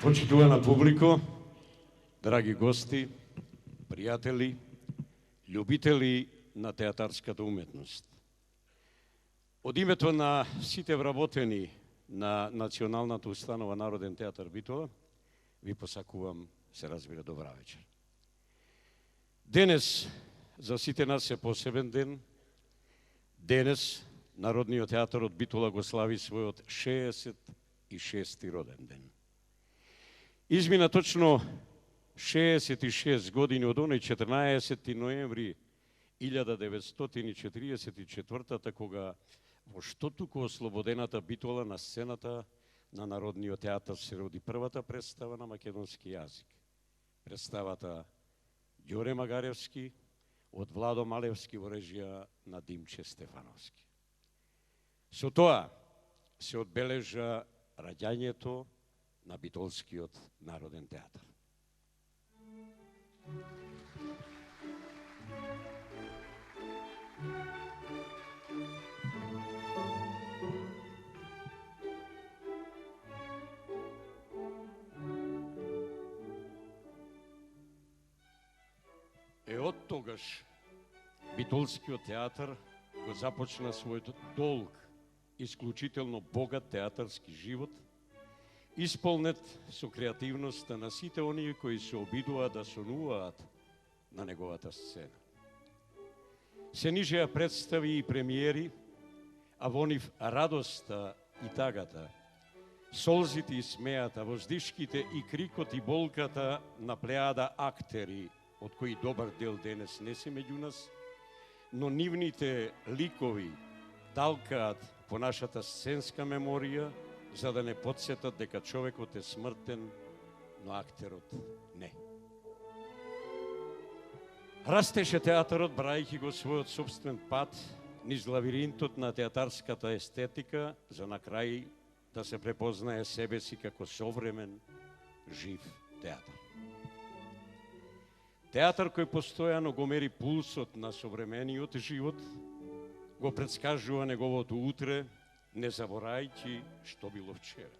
Почитувана публико, драги гости, пријатели, љубители на театарската уметност. Од името на сите вработени на Националната установа Народен театар Битола, ви посакувам, се разбира, добра вечер. Денес за сите нас е посебен ден. Денес Народниот театар од Битола го слави својот 66-ти роден ден. Измина точно 66 години од оној 14 ноември 1944 кога во што туку ослободената Битола на сцената на Народниот театар се роди првата представа на македонски јазик. Представата Ѓоре Магаревски од Владо Малевски во режија на Димче Стефановски. Со тоа се одбележа раѓањето на Битолскиот Народен театар. Од тогаш Битолскиот театар го започна својот долг, исклучително богат театарски живот, исполнет со креативноста на сите оние кои се обидуваат да сонуваат на неговата сцена. Се нижеа представи и премиери, а во нив радоста и тагата, солзите и смејата, воздишките и крикот и болката на плејада актери, од кои добар дел денес не се меѓу нас, но нивните ликови талкаат по нашата сценска меморија, за да не подсетат дека човекот е смртен, но актерот не. Растеше театарот, брајќи го својот собствен пат низ лавиринтот на театарската естетика, за на крај да се препознае себе си како современ, жив театар. Театар кој постојано го мери пулсот на современиот живот, го предскажува неговото утре, не заборајќи што било вчера.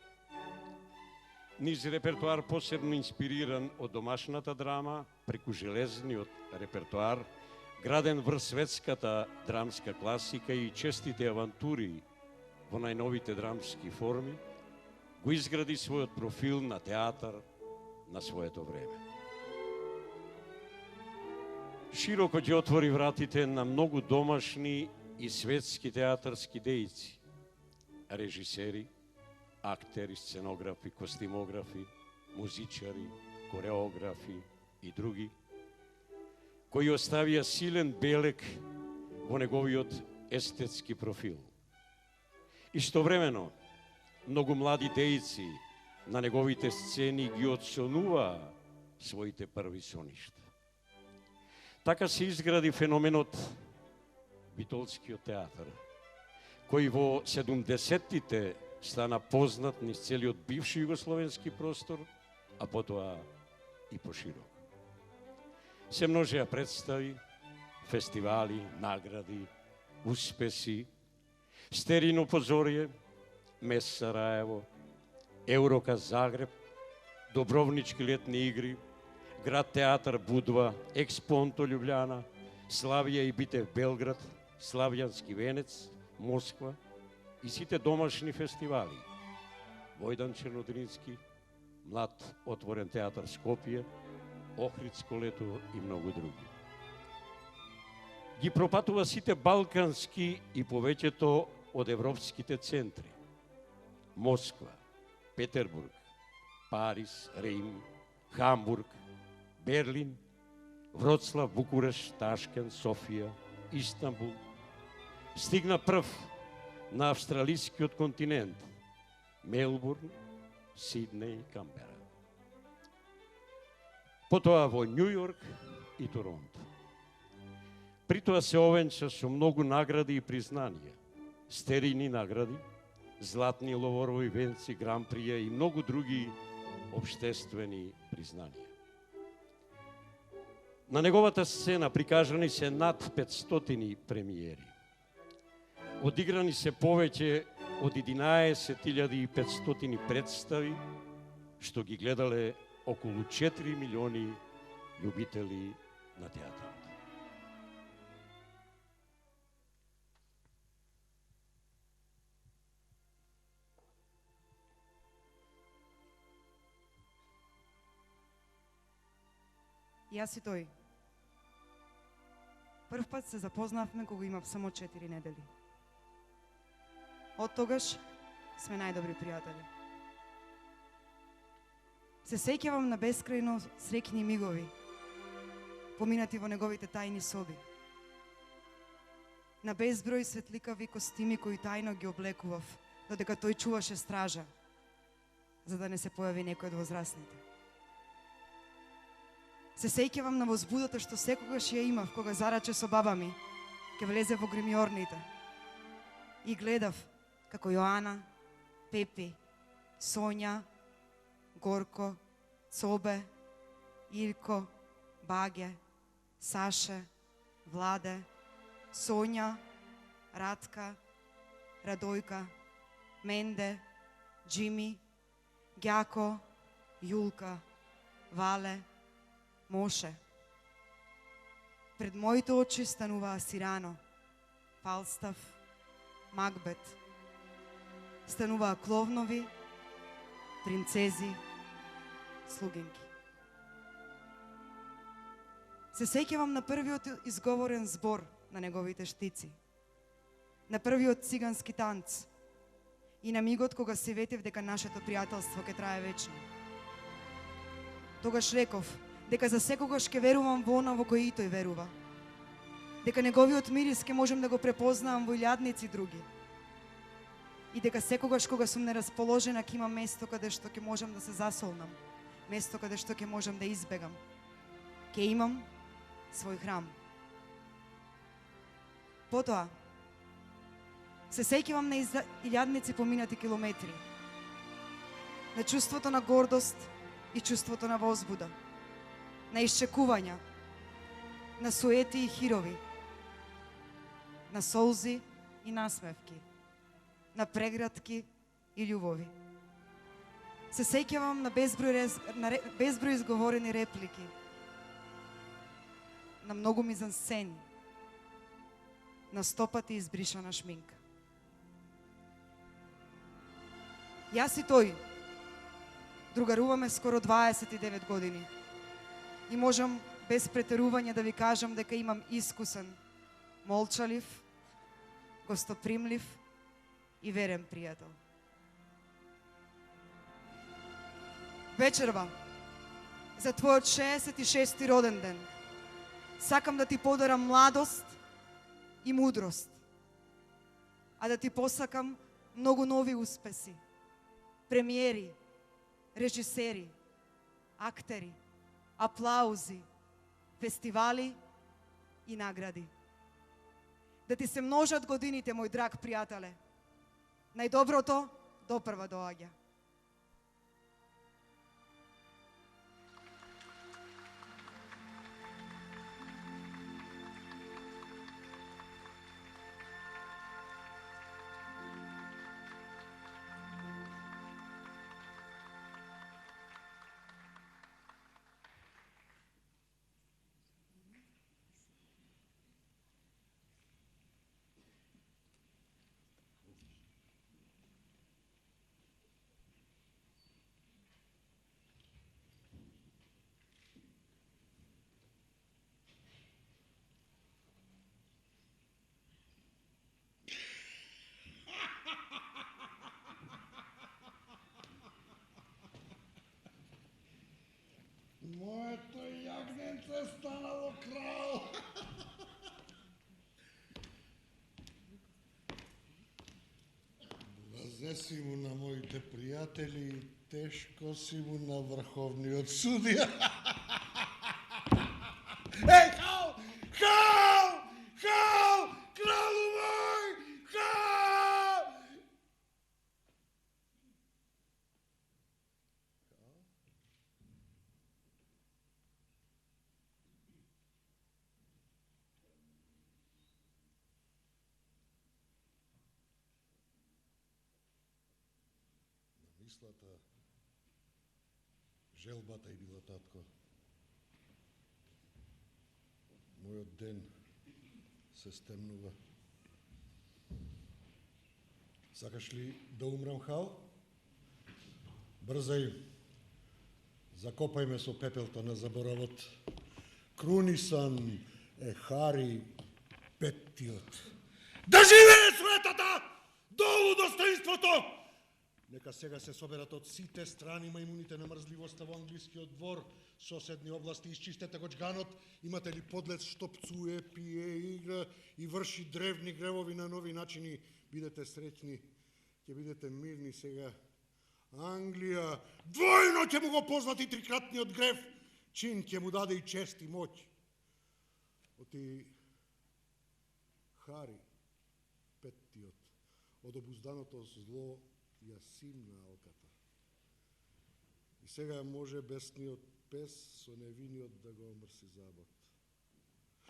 Низ репертуар посебно инспириран од домашната драма, преку железниот репертуар, граден врз светската драмска класика и честите авантури во најновите драмски форми, го изгради својот профил на театар на своето време. Широко ќе отвори вратите на многу домашни и светски театарски дејци, режисери, актери, сценографи, костимографи, музичари, кореографи и други, кои оставија силен белег во неговиот естетски профил. Истовремено, многу млади дејци на неговите сцени ги отсонуваа своите први соништа. Така се изгради феноменот Битолскиот театар, кој во 70-тите стана познат низ целиот бивши југословенски простор, а потоа и поширок. Се множеа представи, фестивали, награди, успеси, Стерино позорје, Мес Сараево, Еврока Загреб, Добровнички летни игри, Град театар Будва, Експонто Љубљана, Славија и Битев Белград, Славјански венец, Москва и сите домашни фестивали. Војдан Чернодрински, Млад отворен театар Скопје, Охридско лето и многу други. Ги пропатува сите балкански и повеќето од европските центри. Москва, Петербург, Париз, Рим, Хамбург, Берлин, Вроцлав, Букуреш, Ташкент, Софија, Истанбул. Стигна прв на австралискиот континент, Мелбурн, Сиднеј и Камбера. Потоа во Њу Јорк и Торонто. При тоа се овенча со многу награди и признанија, стерини награди, златни ловорови венци, гран-прија и многу други обштествени признанија. На неговата сцена прикажани се над 500 премиери. Одиграни се повеќе од 11.500 представи, што ги гледале околу 4 милиони љубители на театарот. Јас и тој. Прв пат се запознавме кога имав само 4 недели. Од тогаш сме најдобри пријатели. Се сеќавам на бескрајно среќни мигови, поминати во неговите тајни соби. На безброј светликави костими кои тајно ги облекував, додека тој чуваше стража, за да не се појави некој од возрастните. Се сеќавам на возбудата што секогаш ја имав кога зараче со баба ми, ке влезе во гримиорните. И гледав како Јоана, Пепи, Сонја, Горко, Цобе, Ирко, Баге, Саше, Владе, Сонја, Радка, Радојка, Менде, Джими, Ѓако, Јулка, Вале, Моше. Пред моите очи стануваа Сирано, Фалстаф, Макбет. Стануваа кловнови, принцези, слугинки. Се сеќавам на првиот изговорен збор на неговите штици, на првиот цигански танц и на мигот кога се ветев дека нашето пријателство ќе трае вечно. Тогаш реков дека за секогаш ќе верувам во она во кој и тој верува, дека неговиот мирис ќе можем да го препознавам во илјадници други и дека секогаш кога сум нерасположена ќе имам место каде што ќе можам да се засолнам, место каде што ќе можам да избегам. Ќе имам свој храм. Потоа, се сеќавам на илјадници поминати километри, на чувството на гордост и чувството на возбуда, на исчекувања, на суети и хирови, на солзи и насмевки, на прегратки и љубови. Се сеќавам на безброј изговорени реплики, на многу мизансцени, на стопати избришана шминка. Јас и тој другаруваме скоро 29 години и можам без претерување да ви кажам дека имам искусен, молчалив, гостопримлив и верен пријател. Вечерва, за твојот 66-ти роден ден, сакам да ти подарам младост и мудрост, а да ти посакам многу нови успеси, премиери, режисери, актери, аплаузи, фестивали и награди. Да ти се множат годините, мој драг пријателе. Најдоброто допрва доаѓа. Моето јагненце станало крал. Благазе си му на моите пријатели и тешко си му на врховниот судија. Еј, хал! Хал! Хал! Кралу мој! Хал! Мислата Желбата и била, татко. Мојот ден се стемнува. Сакаш ли да умрам, Хал? Брзај, закопај ме со пепелта на заборавот. Крунисан е Хари Петтиот. Да живее светата! Долу достоинството! Нека сега се соберат од сите страни мајмуните на мрзливоста во англискиот двор, соседни области, исчистете го џганот, имате ли подлец што пцуе, пие, игра и врши древни гревови на нови начини, бидете среќни, ќе бидете мирни сега. Англија, двојно ќе му го познати трикратниот грев, чин ќе му даде и чест и моќ. Оти Хари Петтиот, од обузданото зло ја симна алката. И сега може бесниот пес со невиниот да го омрси забот.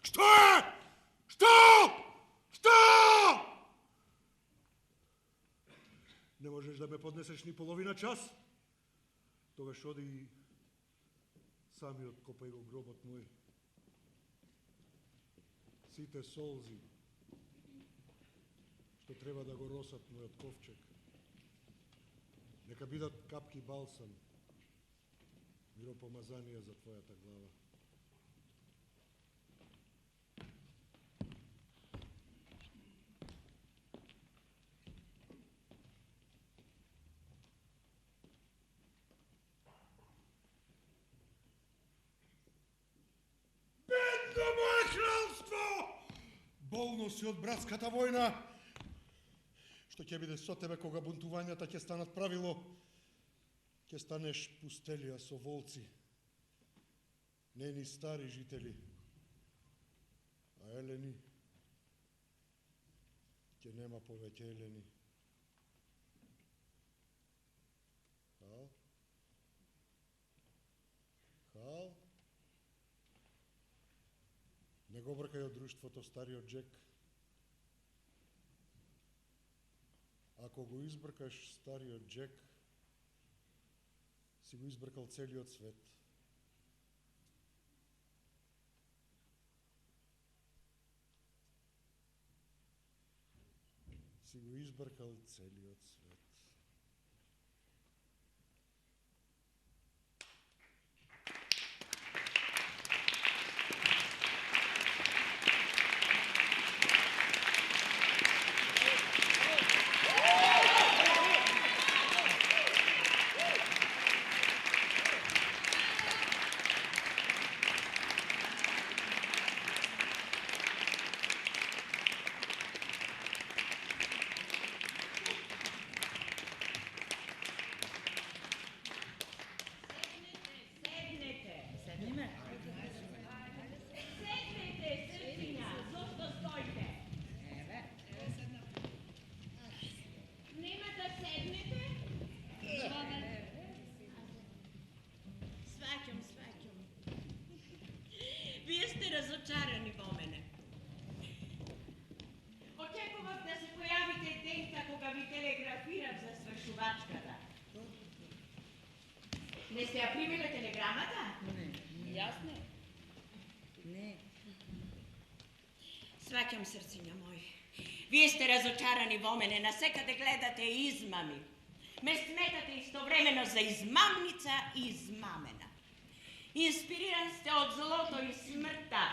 Што е? Што? Што? Не можеш да ме поднесеш ни половина час? Тогаш оди и сами откопај го гробот мој. Сите солзи што треба да го росат мојот ковчег, нека бидат капки балсам, миропомазание за твојата глава. Бедно мое кралство! Болно си од братската војна, што ќе биде со тебе кога бунтувањата ќе станат правило, ќе станеш пустелија со волци, нени стари жители, а елени ќе нема повеќе елени. Хал? Хал? Не го бркај од друштвото стариот Джек. Ако го избркаш стариот Джек, си го избркал целиот свет. Си го избркал целиот свет. Разочарани во мене. Очекував да се појавите денка кога ви телеграфирав за свршувачката. Не сте ја примиле телеграмата? Не. Јасно? Не. Сваќам, срциња мој. Вие сте разочарани во мене, насекаде гледате измами. Ме сметате истовремено за измамница и измамена. Инспириран сте од злото и смртта,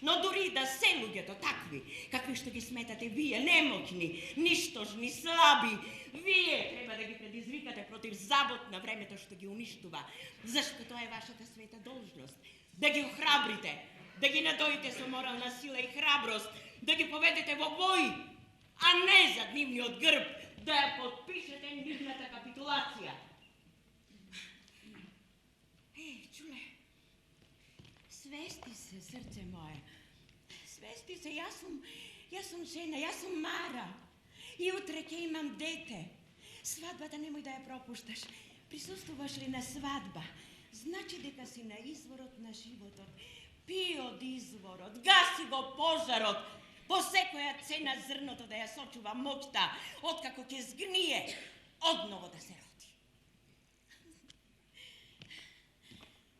но дури да се луѓето такви, какви што ги сметате вие, немоќни, ништожни, слаби, вие треба да ги предизвикате против забот на времето што ги уништува, зашто тоа е вашата света должност, да ги охрабрите, да ги надоите со морална сила и храброст, да ги поведете во бој, а не за нивниот грб да ја подпишете нивната капитулација. Чуле, свести се, срце мое, свести се, јас сум жена, јас сум Мара и утре ќе имам дете. Свадбата немој да ја пропушташ. Присуствуваш ли на свадба? Значи дека си на изворот на животот. Пи од изворот, гаси го пожарот, по секоја цена зрното да ја сочува моќта, откако ќе згние, одново да се роди.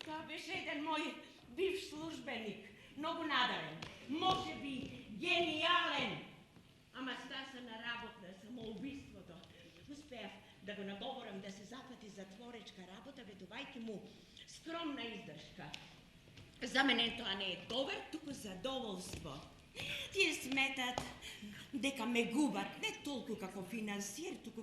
Това беше един мой бивш службеник. Много надарен. Може би гениален. Ама стаса на работа, самоубийството. Успях да го наговорам да се запати за творечка работа, ведувайки му скромна издръжка. За мене това не е товар, тук задоволство. Тие сметат дека ме губат не толку како финансиер, туку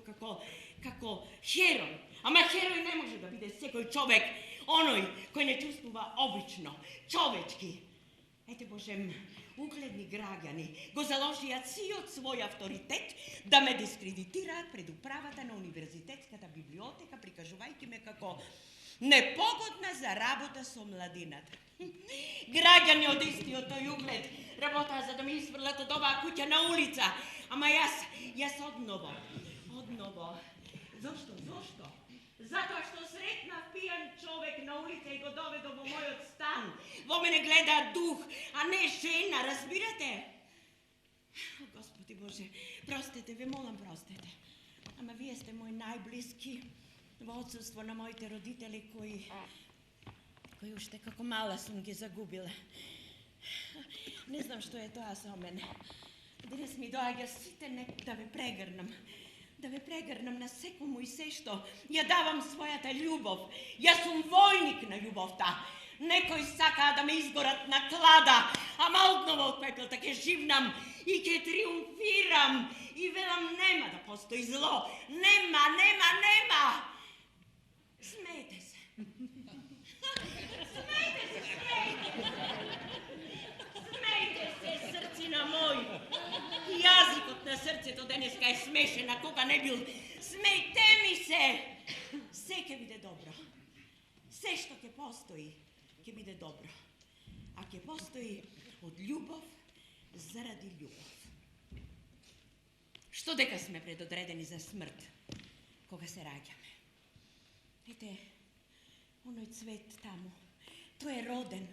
како херој. Ама херој не може да биде секој човек, оној кој не чувствува обично, човечки. Ете Божем, угледни граѓани го заложиат си од свој авторитет да ме дискредитираат пред управата на универзитетската библиотека, прикажувајќи ме како непогодна за работа со младината. Граѓани од истиот тој углед работаа за да ме изфрлат од оваа куќа на улица. Ама јас одново. Зошто? Затоа што сретнав пијан човек на улица и го доведов во мојот стан. Во мене гледа дух, а не жена, разбирате? О, Господи Боже, простете, ве молам, простете. Ама вие сте мој најблиски во отсутство на моите родители кои уште како мала сум ги загубила. Не знам што е тоа со мене. Денес ми доаѓа сите да ве прегрнам. Да ве прегрнам на секому и се што ја давам својата љубов. Јас сум војник на љубовта. Некој сака да ме изгорат на клада, ама одново од пепелта ќе живнам и ќе триумфирам и велам нема да постои зло. Нема. Смеете се. Смејте се, срцина мој. Јазикот на срцето денеска е смешен, а кога не бил. Смејте ми се. Се ќе биде добро. Се што ќе постои, ќе биде добро. А ќе постои од љубов заради љубов. Што дека сме предодредени за смрт, кога се раѓаме. Ете, оној цвет таму, тој е роден.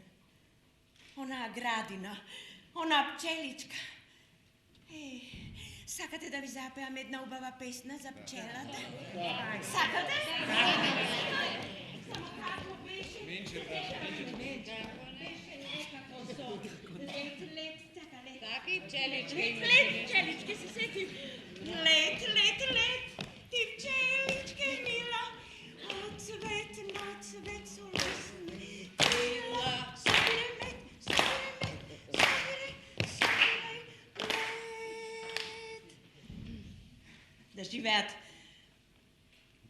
Онаа градина, онаа пчеличка. Сакате да ви запеам една убава песна за пчелата? Сакате? Само како беше? Беше некако со лет, така лет. Таки пчелички. Лет, пчелички се сети. Лет, ти пчеличке мила, од цвет на цвет со лесни крила. Собире мед,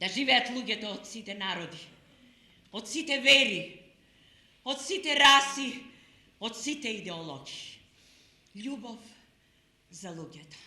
Да живеат луѓето од сите народи, од сите вери, од сите раси, од сите идеологии. Љубов за луѓето.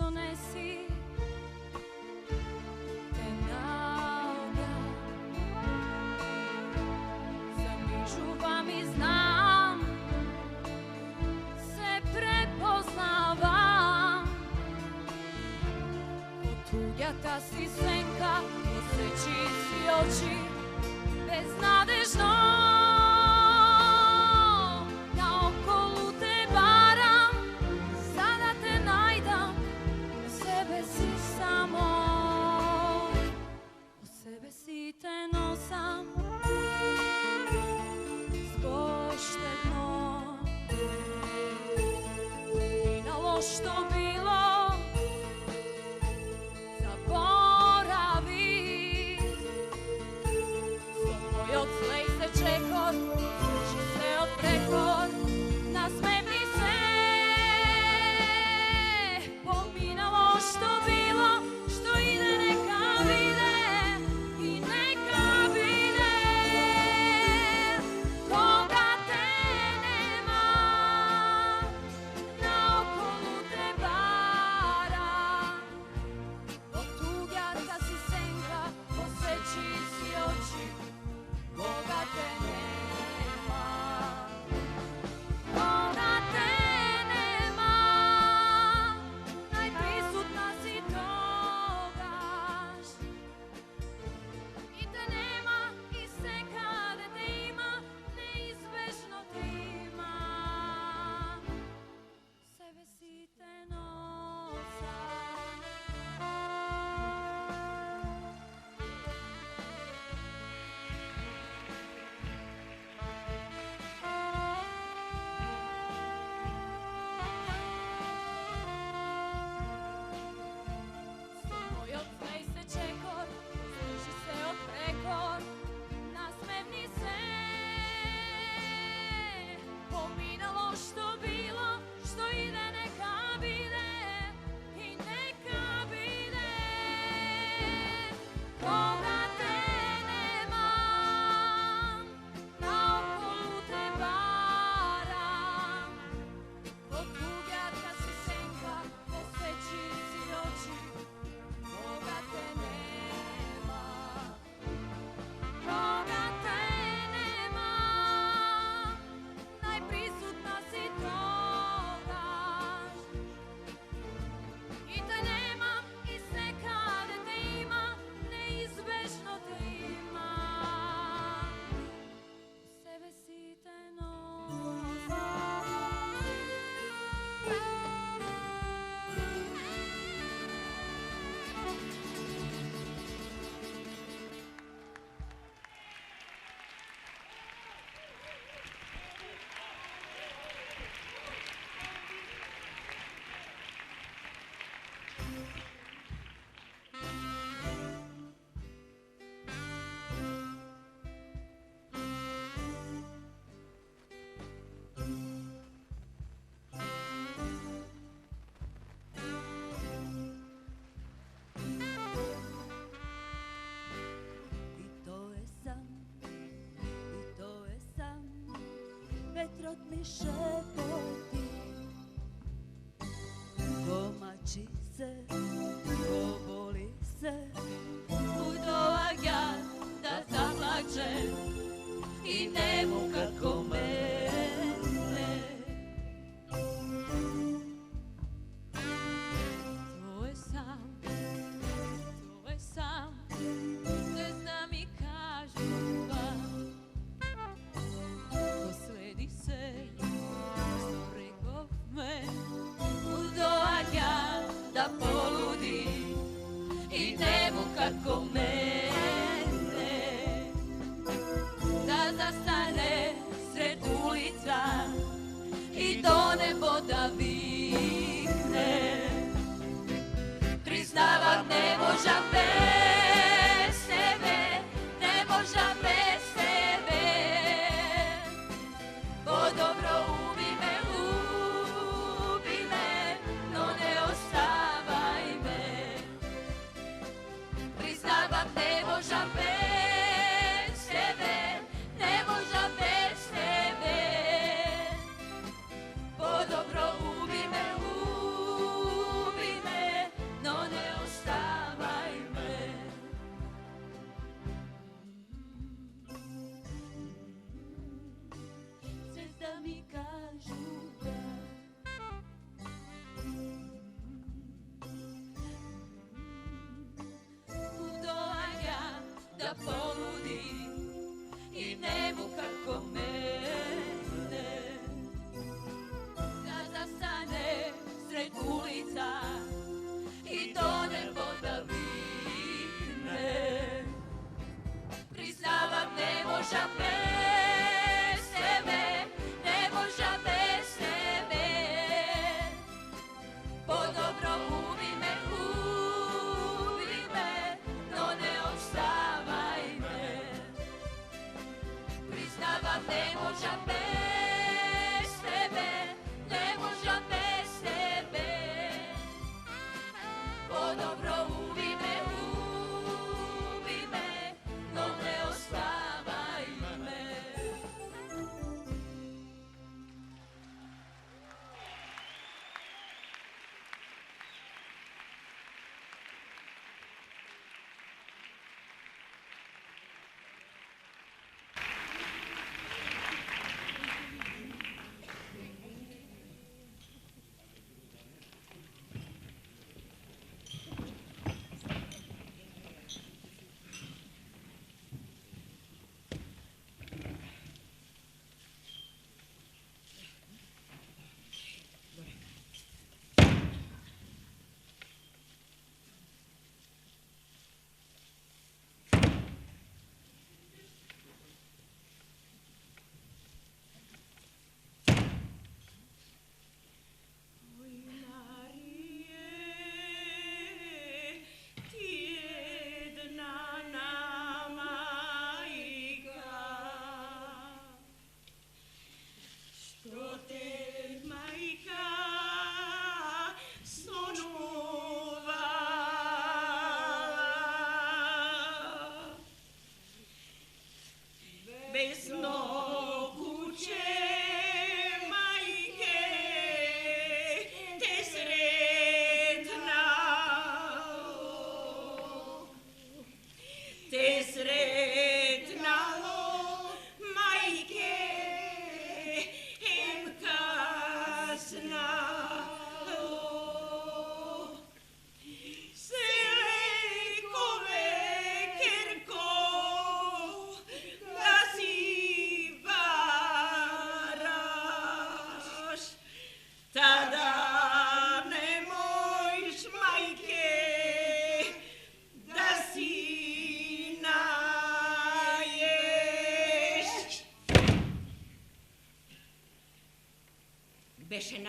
što ne si te nada. Zamižuvam i znam, se prepoznavam. Tugjata si senka, osjeći si oči, beznadežno. Naokolu te baram, sada te najdam, u sebe si samo, u sebe si te nosam, zboštedno. Minalo što bilo, zaboravi. Svoj odslej se čekor, služi se od prekor, nasmevni se. Pominalo što bilo, što ide neka vide i neka vide. Koga te nema, naokolu te bara. Od tugjata si senka, osjeći si oči, koga te nema. Koga te nema, najprisutna si togaš. I te nema, i sve kada te ima, neizbežno te ima. Sebe si te nosam. Moj odslej se čekor, služi se od prekor, nasmevni se. Pominalo što bilo, što ide neka vide i neka vide. Koga te nema, naokolu te baram. Od tugjata si senka, osjeći si oči, koga te nema. Koga te nema, najprisutna si togaš. I te nema, i sve kada te ima, neizbežno te ima. U sebe si te nosam. I to je san, vetrot mi šepoti, komači se, poboli se, udovak ja da zaplačem i nemu kako mene. To je sam, ne znam i kažem vam. Posledi se, što rekao me, Udovak ja da poludim i nemu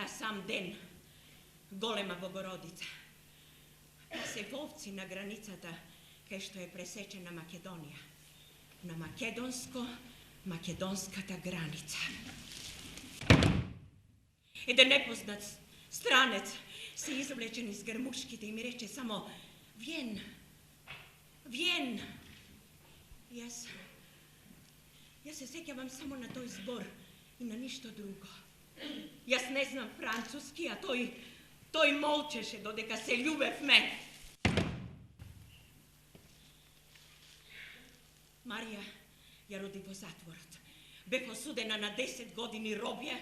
та сам ден голема Богородица. Па се вовци на границата кај што е пресечена Македонија. На македонската граница. Еден непознат странец се извлечен из грмушките и ми рече само Виен. Јас се сеќавам само на тој збор и на ништо друго. Јас не знам француски, а тој молчеше додека се љубевме. Марија ја роди во затворот. Бев осудена на 10 години робија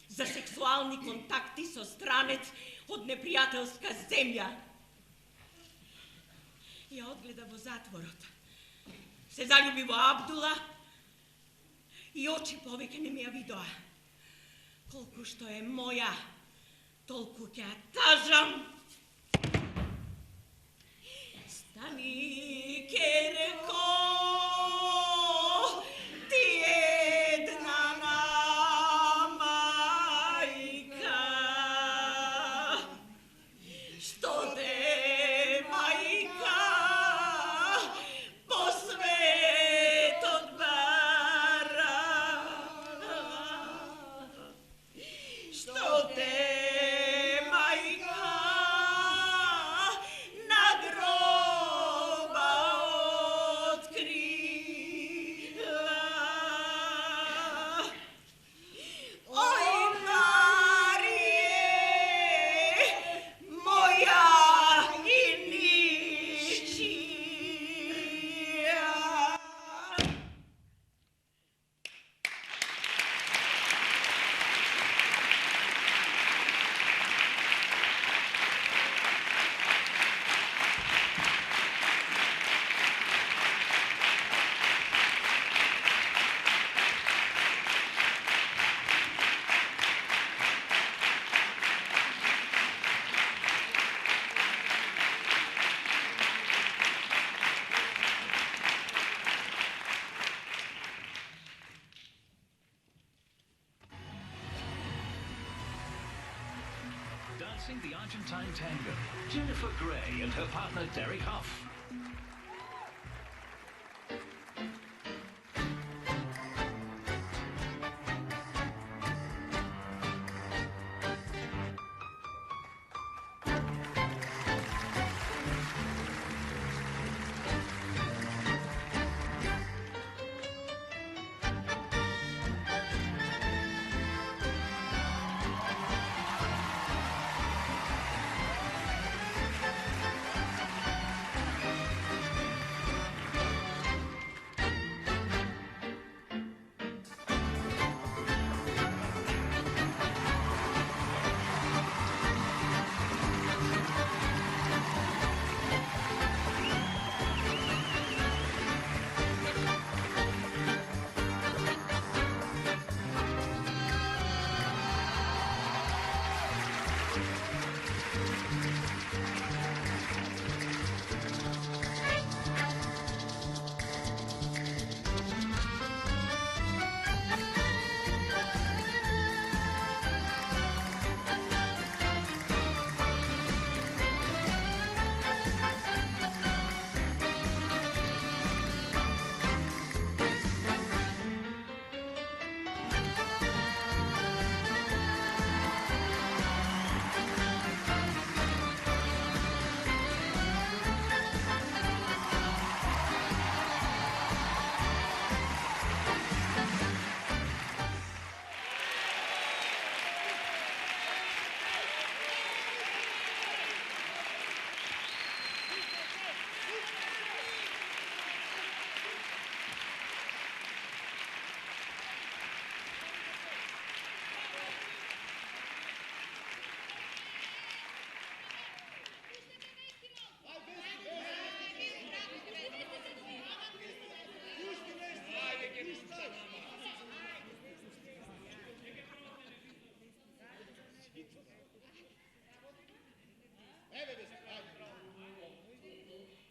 за сексуални контакти со странец од непријателска земја. Ја одгледа во затворот. Се заљуби во Абдула и очи повеќе не ми ја видоа. Колку што е моја, толку ќе ја тажам. Стани, керко, ти една мајка, што те мајка по светот бара, што те Dancing the Argentine tango, Jennifer Grey and her partner Derek Hough.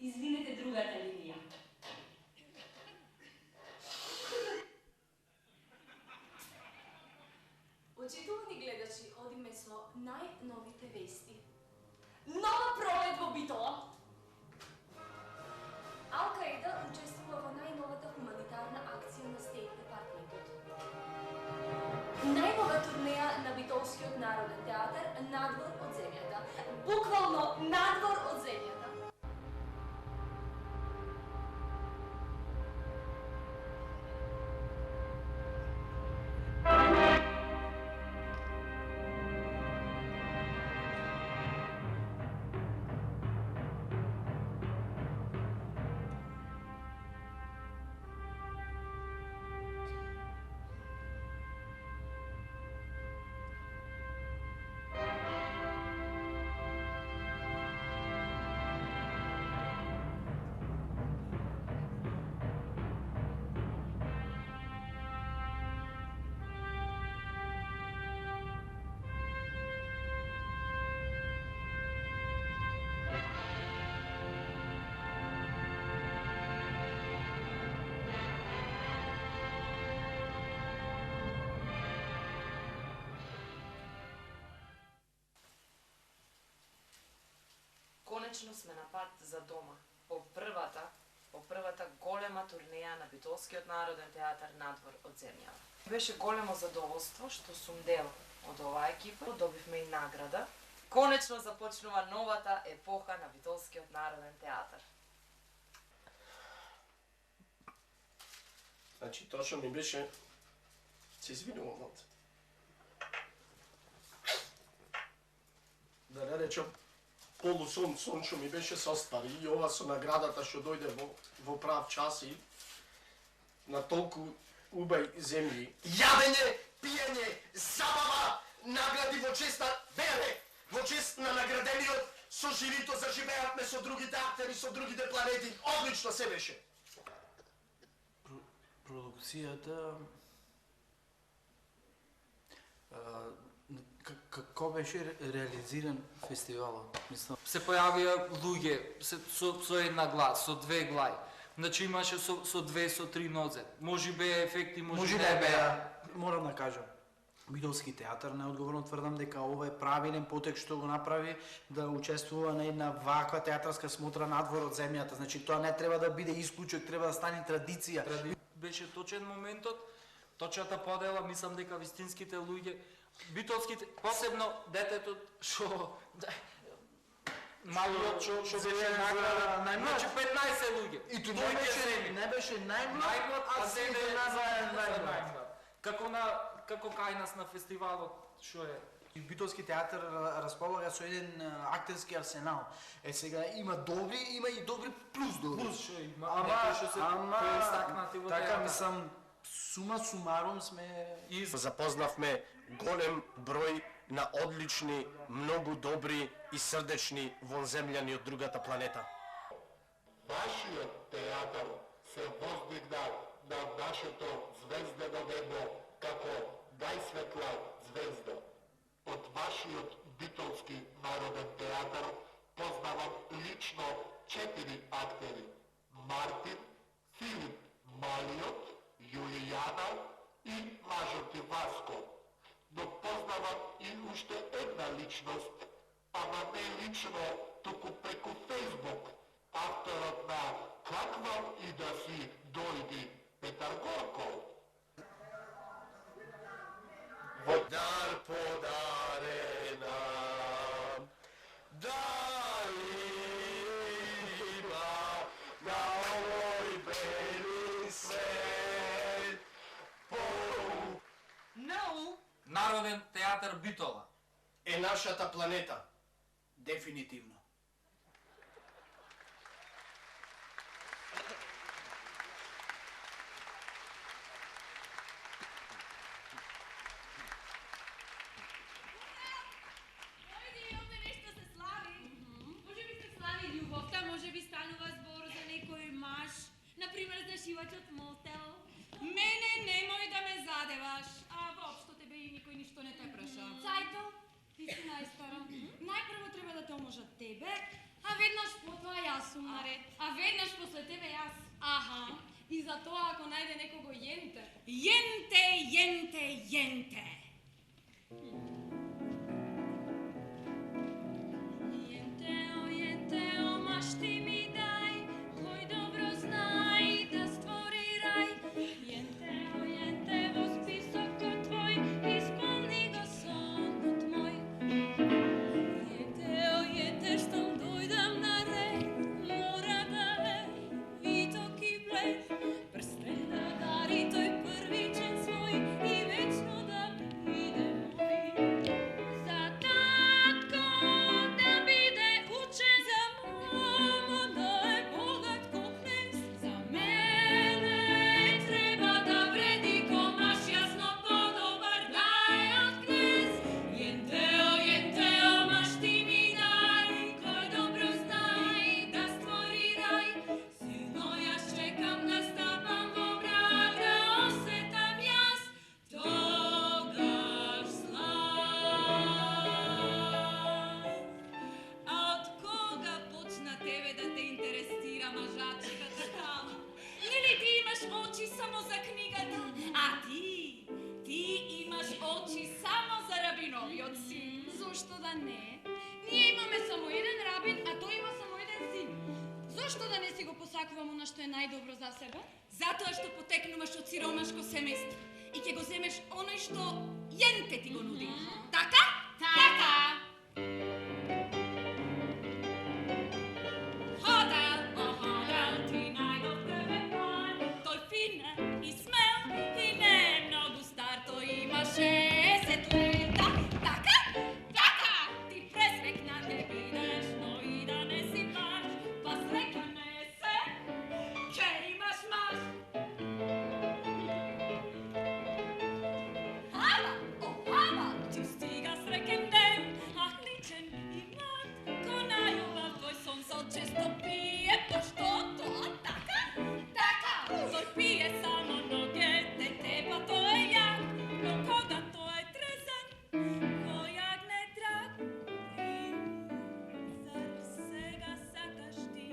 Извинете другата линија. Почитувани гледачи, одиме со конечно сме на пат за дома. По првата голема турнеја на Битолскиот народен театар надвор од земјава. Беше големо задоволство што сум дел од оваа екипа, добивме и награда. Конечно започнува новата епоха на Битолскиот народен театар. Значи, точно ми беше... Се извинувам малце. Да не речам, полусон што ми беше состави и ова со наградата што дојде во прав час и на толку убај земји. Јадење, пиење, забава, награди во чест на Беле, во чест на наградениот, со живито заживеавме со другите актери, со другите планети. Одлично се беше. Продукцијата... Како беше реализиран фестивалот? Мислам, се појавија луѓе со една глас, со две глави. Значи имаше со две, со три нозе. Може беа ефекти, може не беа. Морам да кажам, Битолски театар неодговорно тврдам дека ова е правилен потек што го направи да учествува на една ваква театарска смотра надвор од земјата. Значи тоа не треба да биде исклучок, треба да стане традиција. Беше точен моментот, точната подела, мислам дека вистинските луѓе, битолските, посебно детето што малиот што беше награда, значи 15 луѓе. И тоа не беше најмлад, а се најмлад. Како кај нас на фестивалот, што е? Битолски театар располага со еден актерски арсенал. Сега има добри, има и добри плюс добри. Плюс што има, некои што се преистакнати во театар. Така мислам, сума сумарум сме... Запознавме голем број на одлични, многу добри и срдечни вонземљани од другата планета. Вашиот театар се воздигна на нашето звездено небо како најсветла звезда. Од вашиот Битолски народен театар познавам лично 4 актери: Мартин, Филип Малиот, Јулијана и мажот и Васко. Но познавам и уште една личност, ама не лично, туку преку Фейсбук, авторот на Каква и да си дојди, Петар Горков. Дар подарена, дар има на овој бели свет. Народен театар Битола е нашата планета. Дефинитивно. Например, за шивачот мотел. Мене немој да ме задеваш. А воопшто тебе и никој ништо не те праша. Цајто, ти си најстара. Најпрво треба да те омажат тебе, а веднаш потоа јас сум наред. А веднаш после тебе јас. Аха. И за тоа ако најде некого јенте. Јенте, јенте, јенте. Јенте, о машти ми дај, кој добро знај да створи рај. Јенте, во списокот твој, исполни го сонот мој. Јенте, штом дојдам на ред, мора да е виток и блед. Прстен да дари тој првичен свој и вечно да биде мој. За сакувам она што е најдобро за себе? Затоа што потекнуваш од сиромашко семејство и ќе го земеш оној што јенте ти го нуди. Така? Така. Hodel, hodel, ti најдобро пан. Тој фин и смел и не многу стар, тој има 60 лета. Така? Така. Ти пресвекна ќе бидеш, но и да не си баш, па среќа не се, ќе имаш маш. Ала, о, ала, ти стига среќен ден, ах личен и млад, ко најубав твој сонце често пие, пошто тоа така? Така, тој пие само ноге, дете па тој е јак, но кога тој е трезен, кој јагне драг. Зар сега сакаш ти,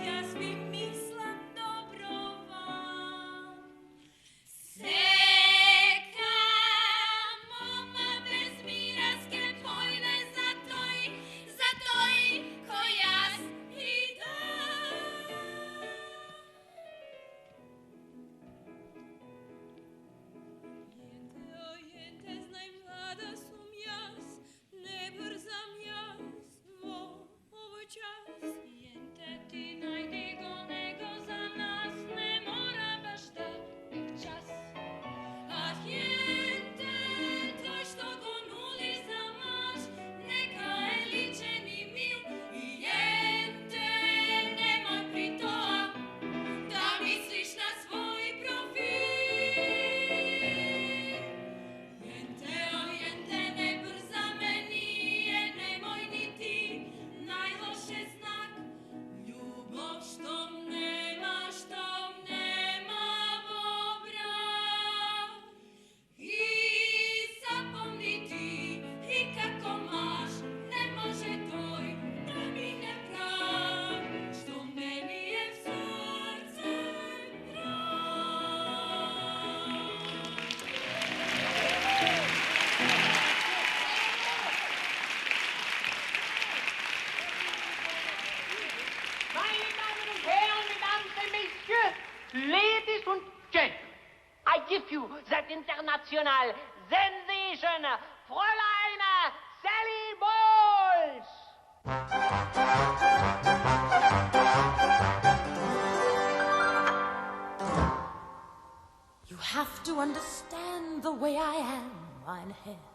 јас ви мислам добро вам. Секам, мома без мирас ке појде за тој кој јас идам. Јенте, знај млада сум јас, не брзам јас во овој час. Јенте, ти најди го него за нас, не мора баш да е час. Ах, јенте, тој што го нуди за маш, нека е личен и мил. И јенте, немој при тоа да мислиш на свој профил. Јенте, не брзаме ние, немој ни ти, најлоше знак. Љубов штом нема во брак. И запомни ти, и како маш, не може тој да мине прав, штом не ми е в срце Meine Damen und Herren, Mesdames et Messieurs, Ladies und Gentlemen, I give you that international sensation, Fräulein Sally Bowles. You have to understand the way I am, mein Herr.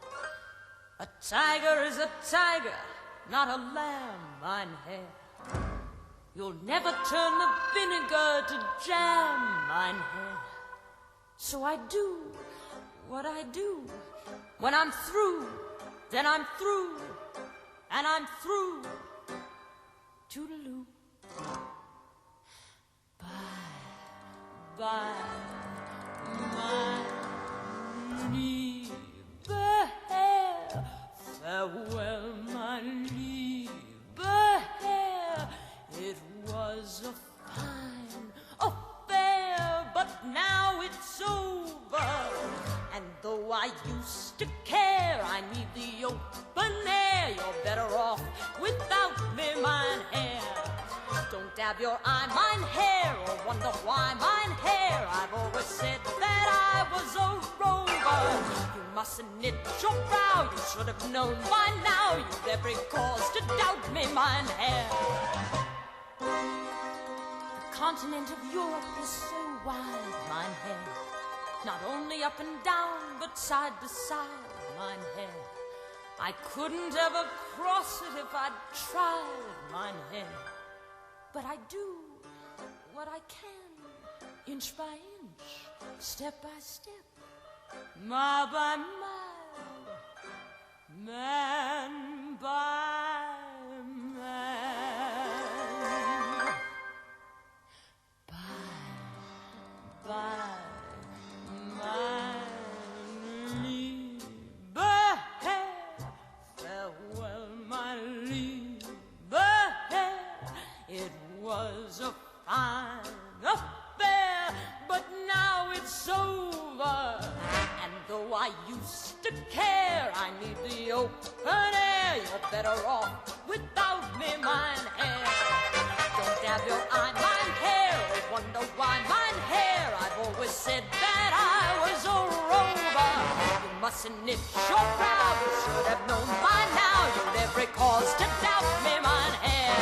A tiger is a tiger, not a lamb, mein Herr. You'll never turn the vinegar to jam, mein Herr. So I do what I do. When I'm through, then I'm through, and I'm through. Toodaloo. Bye, my liebe Herr. Farewell, my liebe Herr. It was a fine affair, but now it's over. And though I used to care, I need the open air. You're better off without me, mein Herr. Don't dab your eye, mein Herr, or wonder why, mein Herr. I've always said that I was a rover. You mustn't knit your brow, you should have known by now. You've every cause to doubt me, mein Herr. The continent of Europe is so wide, mein Herr. Not only up and down, but side to side, mein Herr. I couldn't ever cross it if I'd tried, mein Herr. But I do what I can, inch by inch, step by step, mile by mile, man by man. Bye, my liebe Herr. Farewell, my liebe Herr. It was a fine affair, but now it's over. And though I used to care, I need the open air. You're better off without me, mein Herr. Don't dab your eye, mein Herr. And if you're proud, you should have known by now. You'd every cause to doubt me, mein Herr.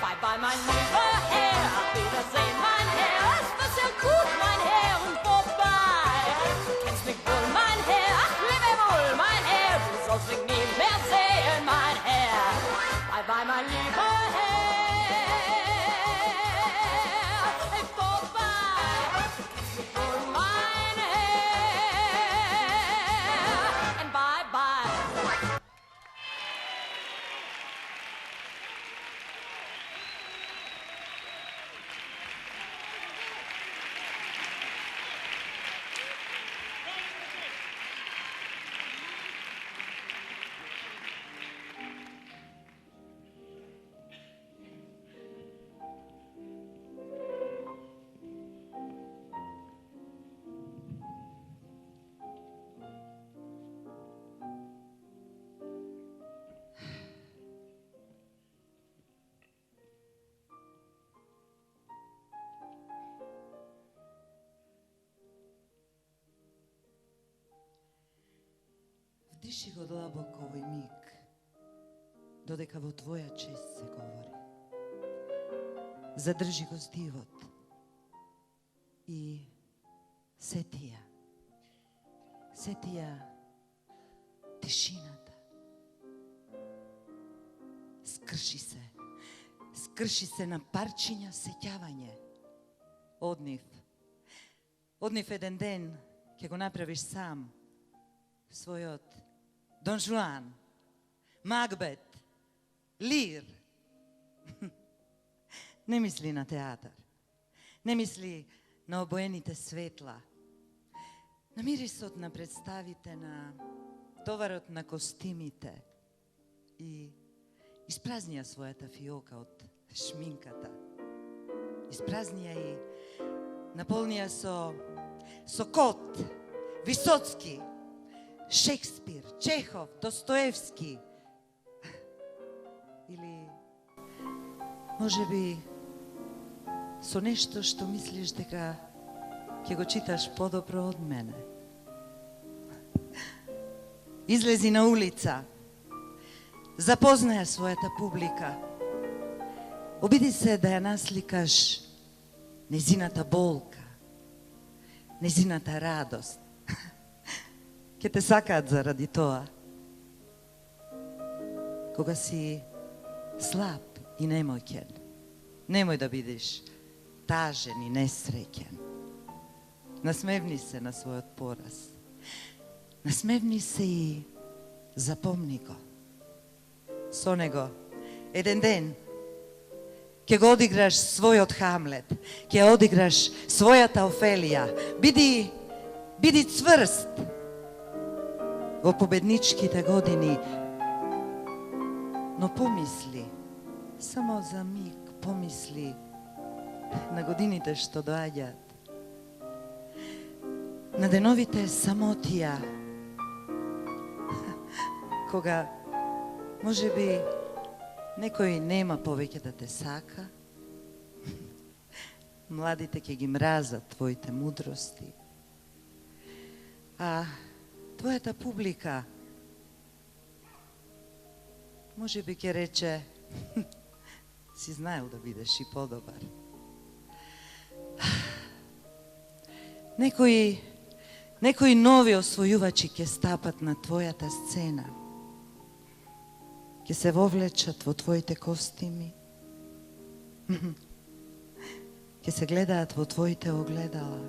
Bye bye, mein lieber Herr. Auf Wiedersehen, mein Herr. Es war sehr gut, mein Herr, und vorbei. Du kennst mich wohl, mein Herr. Ach, lebe wohl, mein Herr. Du sollst mich nie mehr sehen, mein Herr. Bye bye, mein lieber Herr. Вдиши го длабоко овој миг, додека во твоја чест се говори. Задржи го здивот и сети ја тишината. Скрши се на парчиња сеќавање. Однив еден ден ќе го направиш сам својот Дон Жуан, Макбет, Лир. Не мисли на театар. Не мисли на обоените светла. На мирисот на представите, на товарот на костимите. И испразни ја својата фиока од шминката. Испразни ја и наполни ја со Кот, Висоцки, Шекспир, Чехов, Достоевски. Или можеби со нешто што мислиш дека ќе го читаш подобро од мене. Излези на улица, запознај својата публика. Обиди се да ја насликаш незината болка, незината радост. Ке те сакаат заради тоа. Кога си слаб и немоќен, немој да бидеш тажен и несреќен. Насмевни се на својот пораз. Насмевни се и запомни го. Со него еден ден ќе го одиграш својот Хамлет, ќе одиграш својата Офелија. Биди цврст во победничките години, но помисли, само за миг помисли на годините што доаѓаат, на деновите самотија, кога можеби некој нема повеќе да те сака, младите ќе ги мразат твоите мудрости, а твојата публика можеби ќе рече си знаел да бидеш и подобар. Некои нови освојувачи ќе стапат на твојата сцена, ќе се вовлечат во твоите костими, ќе се гледаат во твоите огледала.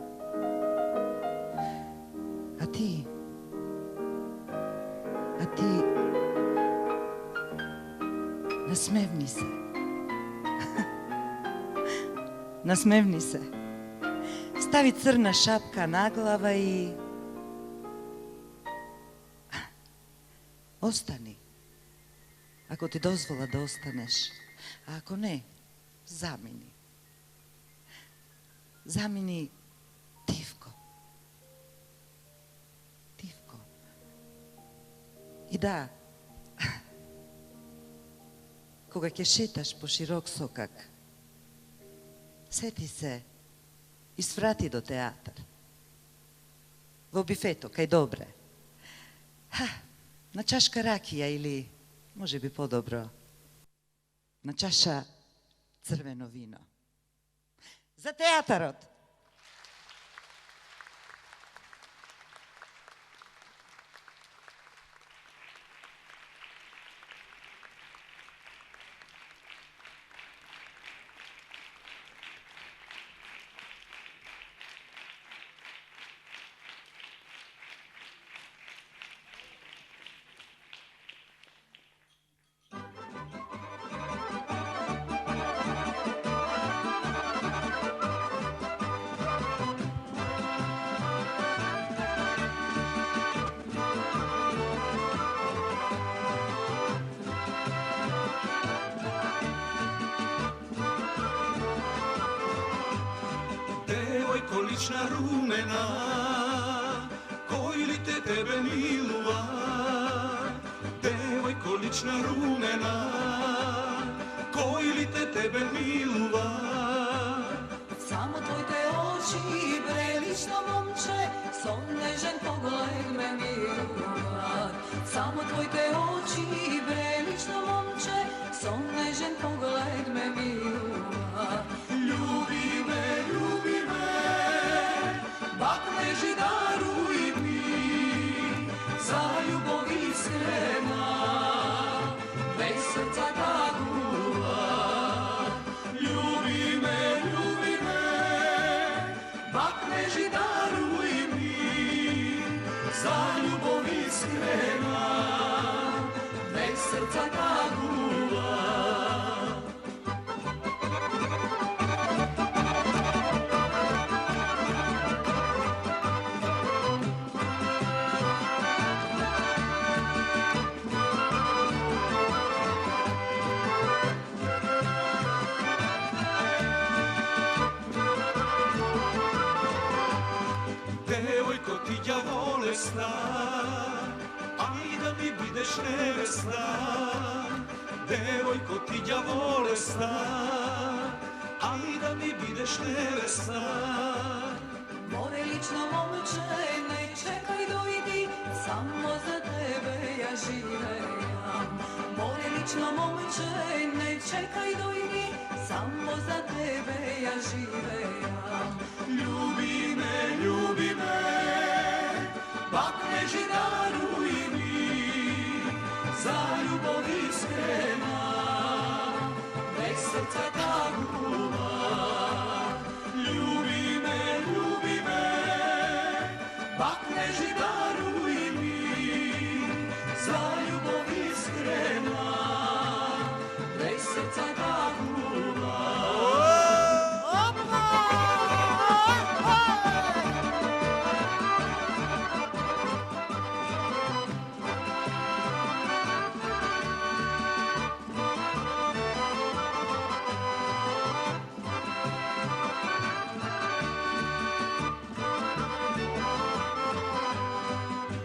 А ти насмевни се. Насмевни се. Стави црна шапка на глава и остани. Ако ти дозвола да останеш, а ако не, замини. Замини тивко. Тивко. И да, кога ќе шеташ по широк сокак, сети се и сврати до театар. Во бифето, кај Добре. Na čaška rakija ili, može bi podobro, na čaša crveno vino. Za teatarot! Devojko lična rumena, koji li te tebe milува? Devojko lična rumena, koji li te tebe milува? Samo tvojte oči, prelično momče, son nežen pogled me milува. Samo tvojte oči, prelično momče, son nežen pogled me milува. Ljubi me, bakneži daruj mi, za ljubov iskrena, bez srca taguva. Ljubi me, bakneži daruj mi, za ljubov iskrena, bez srca taguva. Devojko ti ja bolesna, aj da mi budeš nevesna. Devojko ti ja bolesna, aj da mi budeš nevesna. More lično momče, ne čekaj dojdi, samo za tebe ja živejam. More lično momče, ne čekaj dojdi, samo za tebe ja živejam. Ljubi me, bakneži daruj mi, za ljubov iskrena, bez srca taguva. Ljubi me, bakneži daruj mi, za ljubov iskrena, bez srca taguva.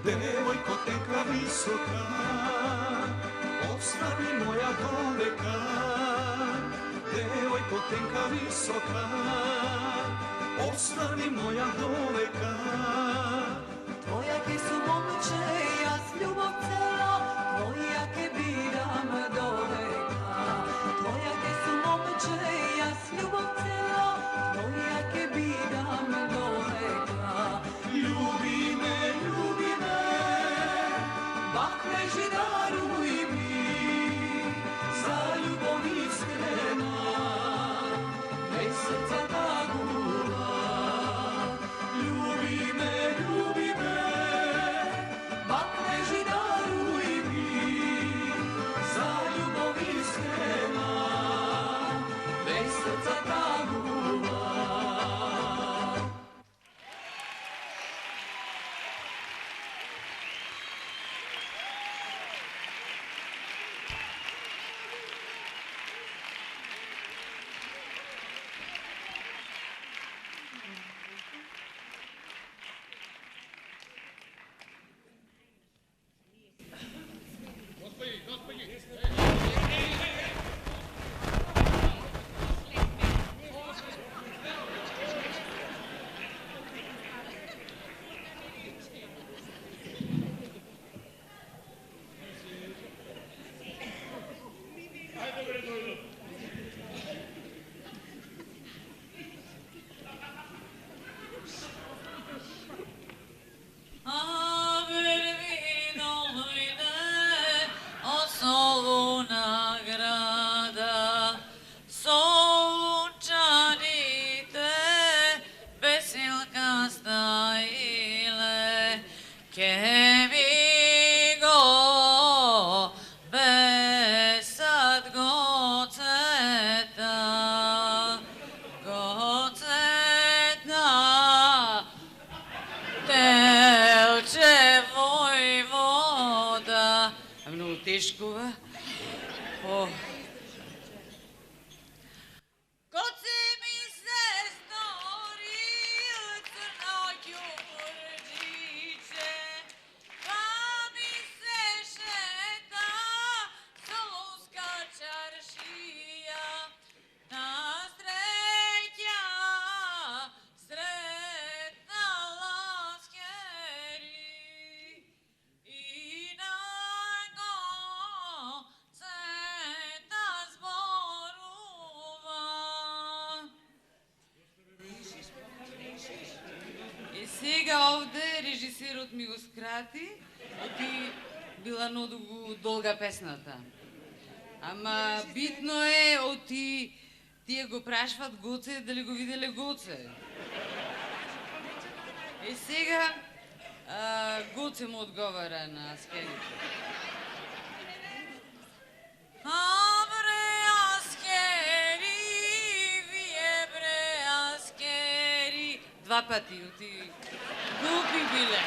Devojko tenka visoka, ostani moja doveka. Devojko tenka visoka, ostani moja doveka. Tvojake su momče, ja s ljubav cela, tvojake bidam doveka. Tvojake su momče, ja s ljubav cela, tvojake bidam doveka. Ljubi me, bakneži daruj mi, za ljubov iskrena, bez srca taguva. Ljubi me, bakneži daruj mi, za ljubov iskrena, bez srca taguva. Гешкова. О. Коце ми се стори црно ѓурџиче, ка ми се шета солунска чаршија, на среќа сретнала скери и на цета зборува. И сега овде режисерот ми го скрати, оти била многу долга песната. Ама битно е, оти тие го прашват Гоце дали го виделе Гоце. И сега Гоце му одговара на скерите. Абре аскери, вие бре аскери. Два пати, оти глупи биле.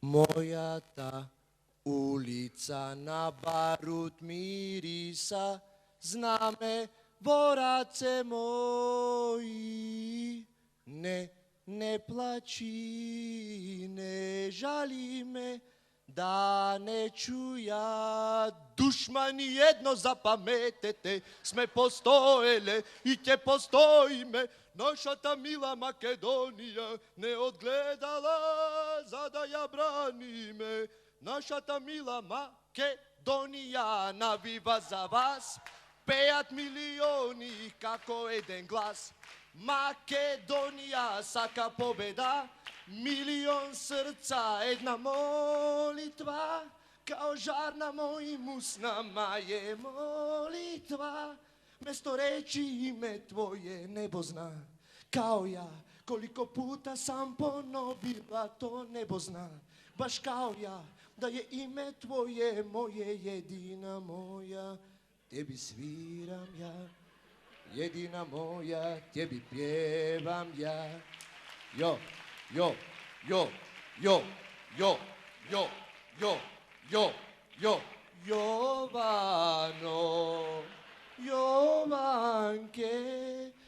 Мојата улица на барут мириса, знаме бораце мои. Не плачи, не жали ме, да не чуја душмани, едно запаметете, сме постоеле и ќе постоиме. Нашата мила Македонија не одгледала за да ја браниме. Нашата мила Македонија навива за вас, пеат милиони како еден глас. Македонија сака победа, милион срца, една молитва, као жар на мој мусна маје молитва. Место речи име Твое небо зна, као ја, колико пута сам поновила то небо зна. Баш као ја, да е име Твое, моје едина моја, Теби свирам ја, jedina moja, tebi pjevam ja. Jo, jo, jo, jo, jo, jo, jo, jo, jo. Jovano, Jovanke,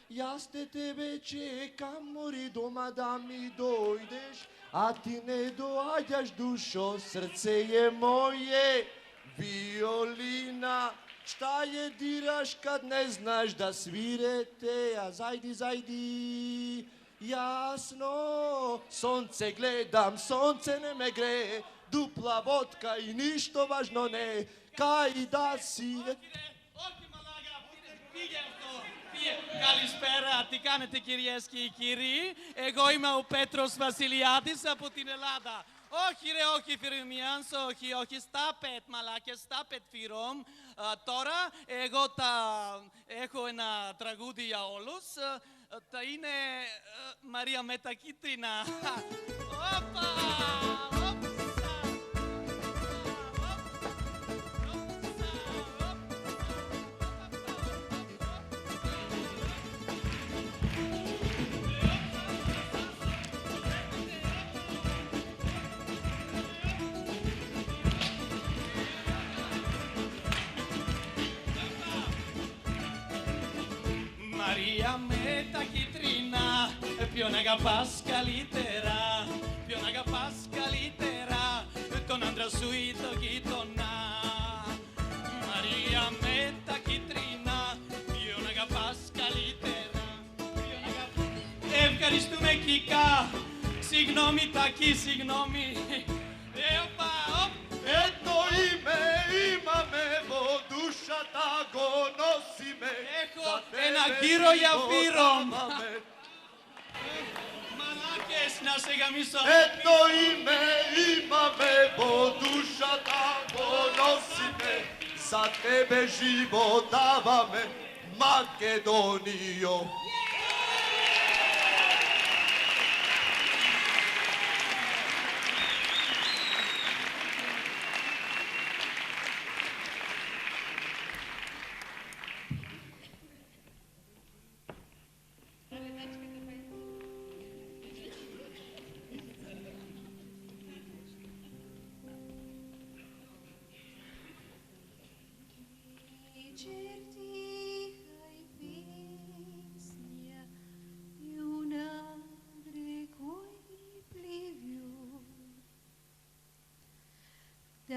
jaz te tebe čekam, mori doma da mi dojdeš, a ti ne dođaš dušo, srce je moje, violina. Šta je diraš kad ne znaš da svirete, a zajdi, zajdi, jasno, sonce gledam, sonce ne me gre, dupla vodka i ništo važno ne, kaj da si... Καλησπέρα, τι κάνετε κυρίες και κύριοι? Εγώ είμαι ο Πέτρος Βασιλιάδης από την Ελλάδα. Όχι ρε, όχι Φιρμιάνς, όχι, στάπετ μαλάκες, στάπετ Φιρόμ. Τώρα εγώ έχω ένα τραγούδι για όλους. Θα είναι Μαρία με τα κίτρινα. Όπα! Μαρία με τα κίτρινα, ποιον αγαπάς καλύτερα, ποιον αγαπάς καλύτερα, τον άντρα σου ή τον γείτονα. Μαρία με τα κίτρινα, ποιον αγαπάς καλύτερα, ποιον αγαπάς... Ευχαριστούμε Κικά, συγγνώμη Τακί, συγγνώμη. Eto imame vo, duša ta go nosi me. Έχω ένα γύρο για Φύρομ. Μαλάκες, να σε γαμίσω. Eto imame vo, duša ta go nosi me. Za tebe život dava me, Makedonijo.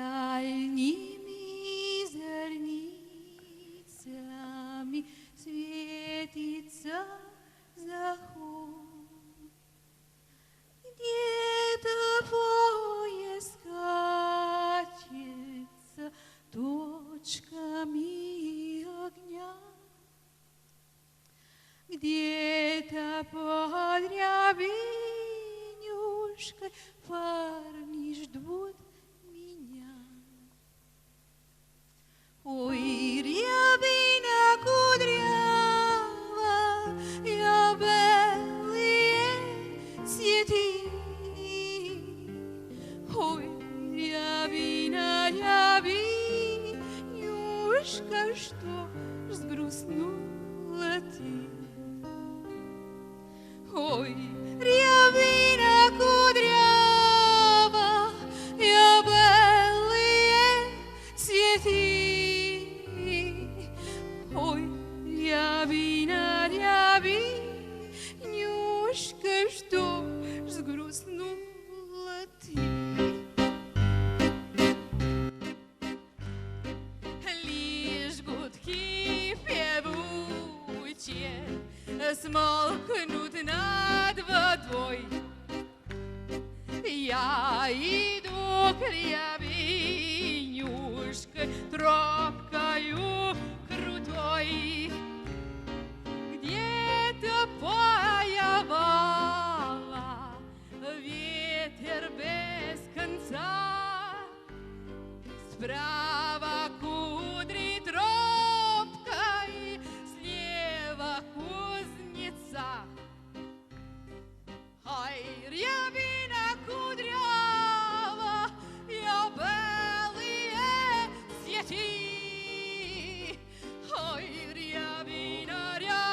Дальними зорницами светится заход. Где-то поезд катится точками огня. Где-то под рябинюшкой парни ждут меня. Ой, рябина кудрява, я белые цветы. Ой, рябина, рябинюшка, что сгрустнула ты. Ой, рябина кудрява, я белые цветы. Ой, рябина, рябинюшка, что сгрустнула ты. Лишь гудки певучие смолкнут над водой. Я иду к рябинюшке тропкою крутой. Где-то появала ветер без конца. Справа кудри тропкой, слева кузнеца. Ай, рябина кудрява, я белые цветы. Ой, рябина, рябинюшка,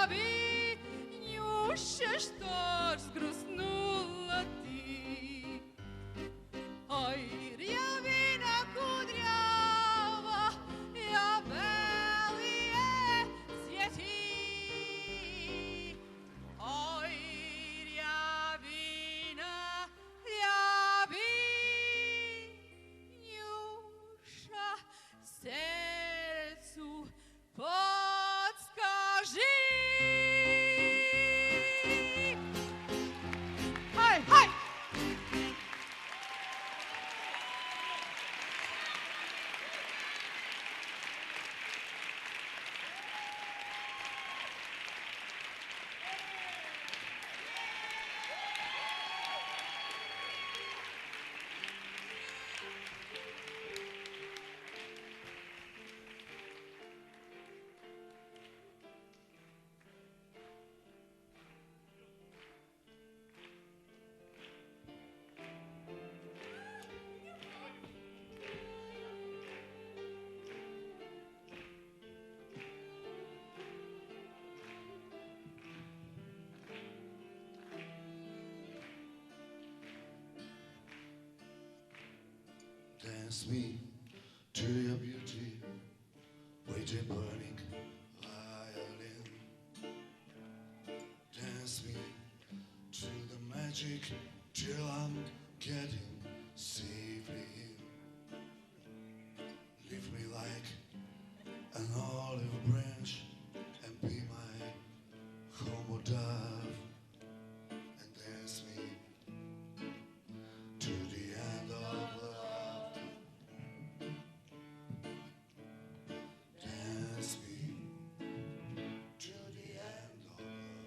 Dance me to your beauty, with a burning violin. Dance me to the magic till I'm getting safely in. Leave me like an olive branch and be my homo dove, and dance me to the end of love. Dance me to the end of love.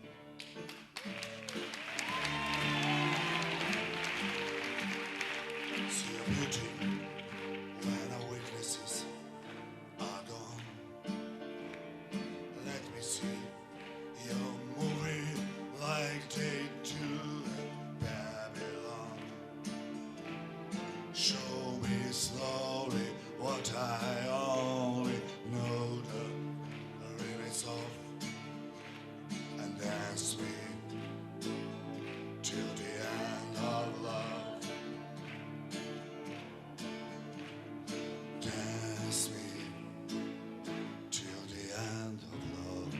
See your beauty when our weaknesses are gone. Let me see your movie like they do in Babylon. Show me slowly what I only know the limits of, and dance me till the end of love. Dance me till the end of love.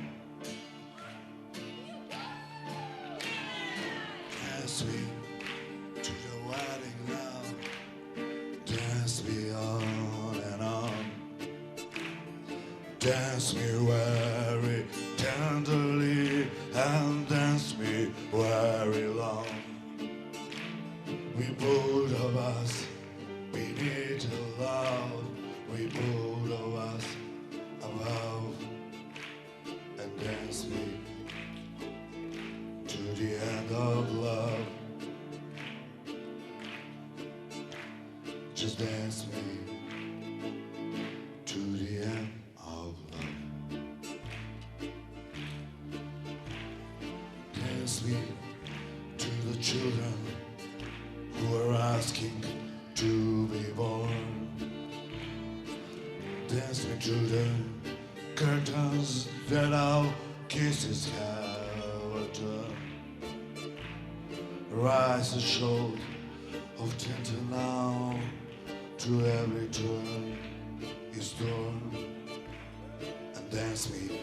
Dance me to the wedding now. Dance me on and on. Dance me very tenderly and dance me very long. We both of us, we need to love. We both of us above, and dance me to the end of love. Just dance me to the end of love. Dance me to the children who are asking to be born. Dance me to the curtains that our kisses have turned. Rise a shoulder of tender now to every turn is torn, and dance me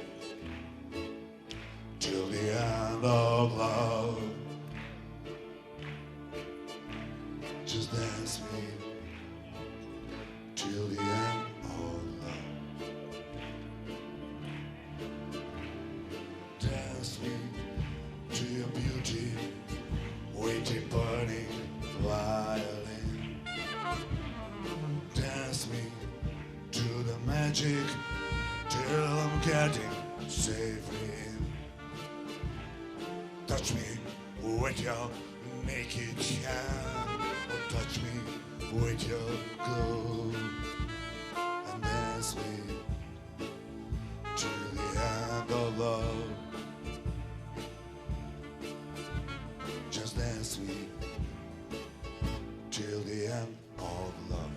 till the end of love. Just dance me till the end of love. Dance me to your beauty, waiting burning violin. Dance me to the magic till I'm getting safely in. Touch me with your naked hand, or touch me with your gold, and dance me to the end of love. Just dance me till the end of love.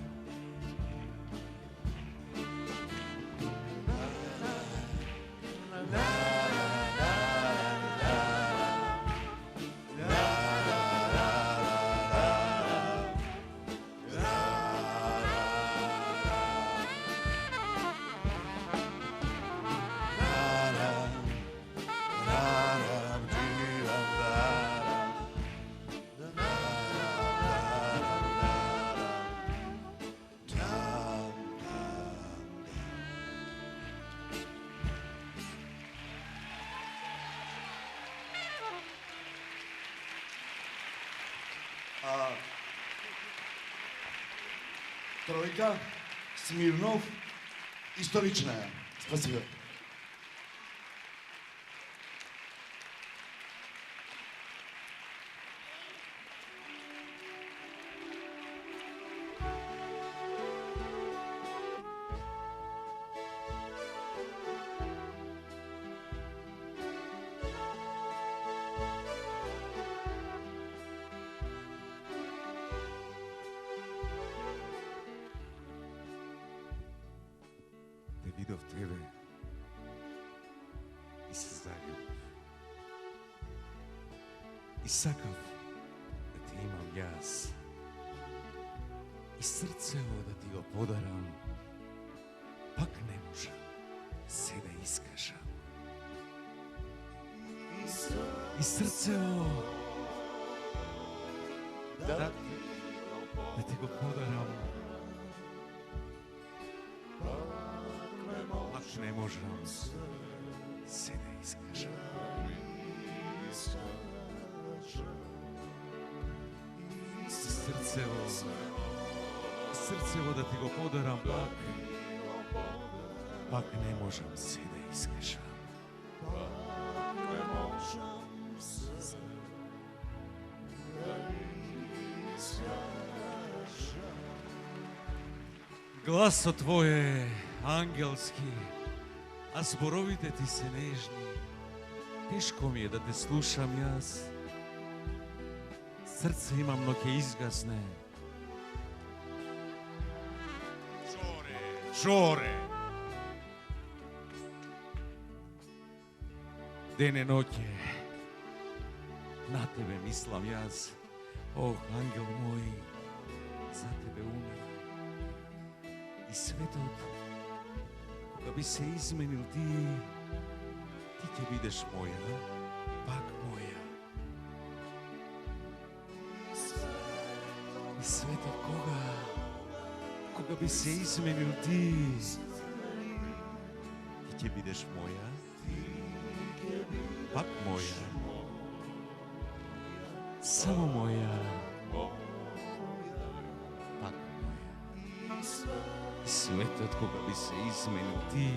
Тройка, Смирнов и Столичная. Спасибо. Видов тебе и се заљубив. И сакав да те имам јас. И срцево да ти го подарам, пак не можам се да искажам. И срцево да ти го подарам, пак не можам се да искажам. Срцево да ти го подарам, пак не можам се да искажам. Гласот твој е ангелски, а зборовите ти се нежни. Тешко ми е да те слушам јас. Срце имам, но ќе изгасне. Жоре! Ден и ноќе на тебе мислам јас. Ох, ангел мој, за тебе умирам. И светот, кога би се изменил ти ќе бидеш моја, пак моја. И светот, кога би се изменил ти ќе бидеш моја, пак моја. Само моја, пак моја. И светот, кога би се изменил ти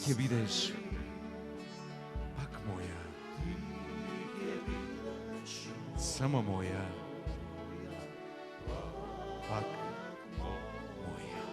ќе бидеш пак моја. Само моја, пак моја.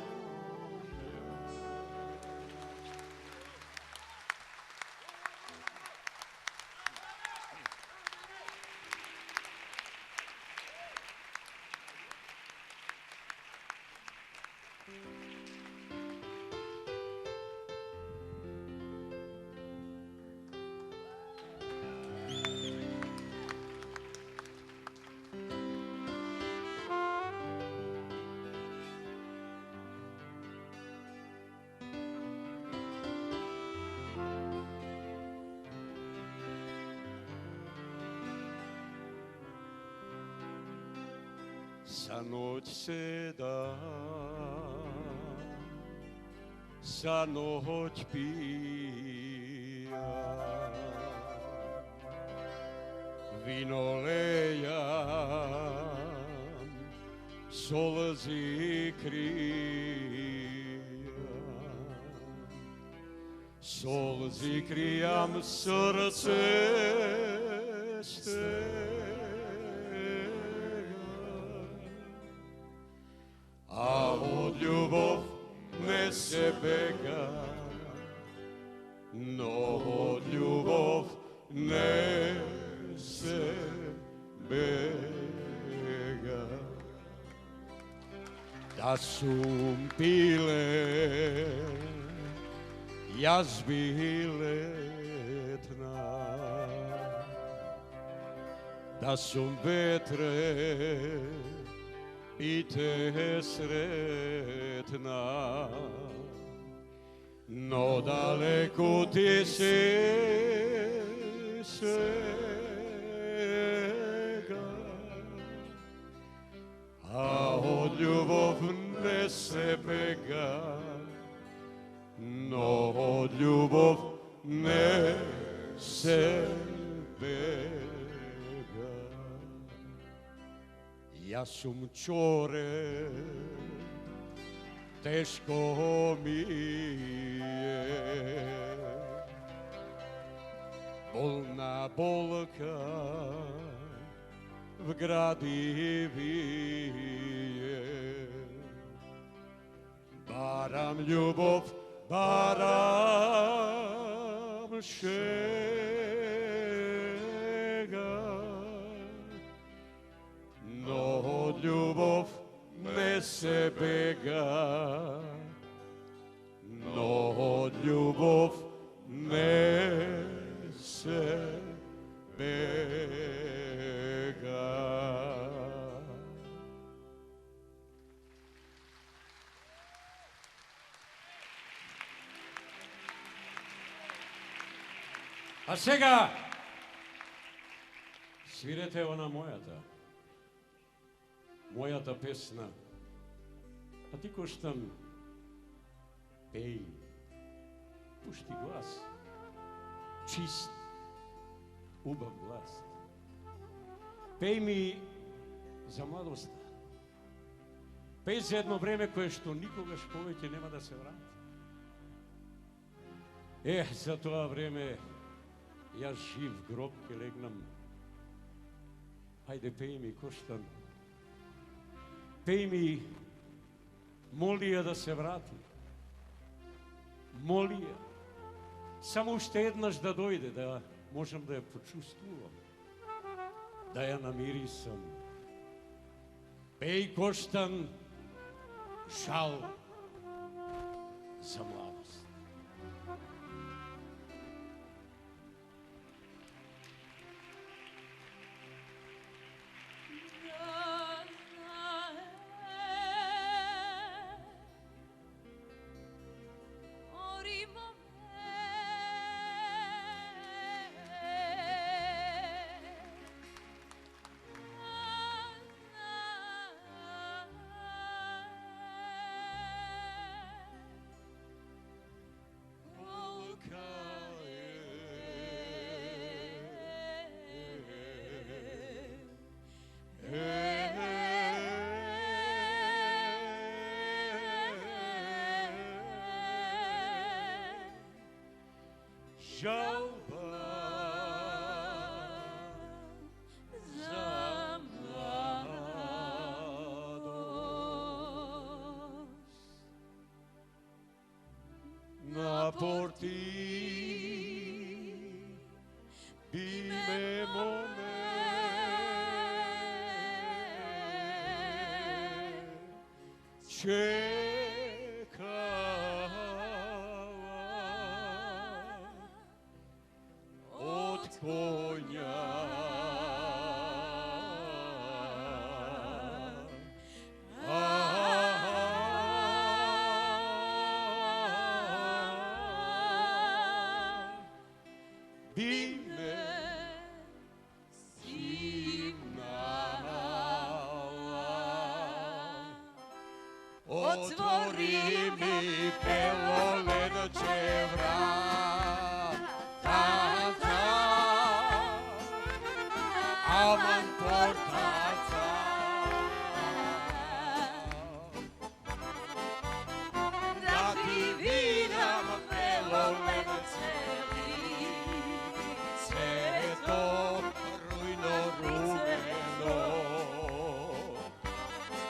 Sa noć se da, sa noć pija, vino lejam, solzi krijam, srce stega. A od ljubov ne se bega, no od ljubov ne se bega. Da sum pile, jaz biletna, da sum vetre, i te sretna, no daleko ti se svega, a od ljubov ne se bega, no od ljubov ne se bega. Ja sam čore, teško mi je, bolna bolka v gradi vije. Baram ljubov, baram šega, no od ljubov ne se bega, no od ljubov ne se bega. А сега свирете она мојата песна. А ти коштам пеј, пушти глас, чист, убав глас. Пеј ми за младоста. Пеј за едно време кое што никогаш повеќе нема да се врати. За тоа време јас жив гроб ке легнам. Хајде пеј ми, коштам. Пеј ми, моли ја да се врати. Моли ја. Само уште еднаш да дојде, да можам да ја почувствувам. Да ја намирисам. Пеј, коштан, жал за младост. Жалба за младост. На порти би ме моме коња. Би ме симнала. Отвори ми пелоленче врата. Aman portaca, da ti vidam pelolence sve to rujno rumeno.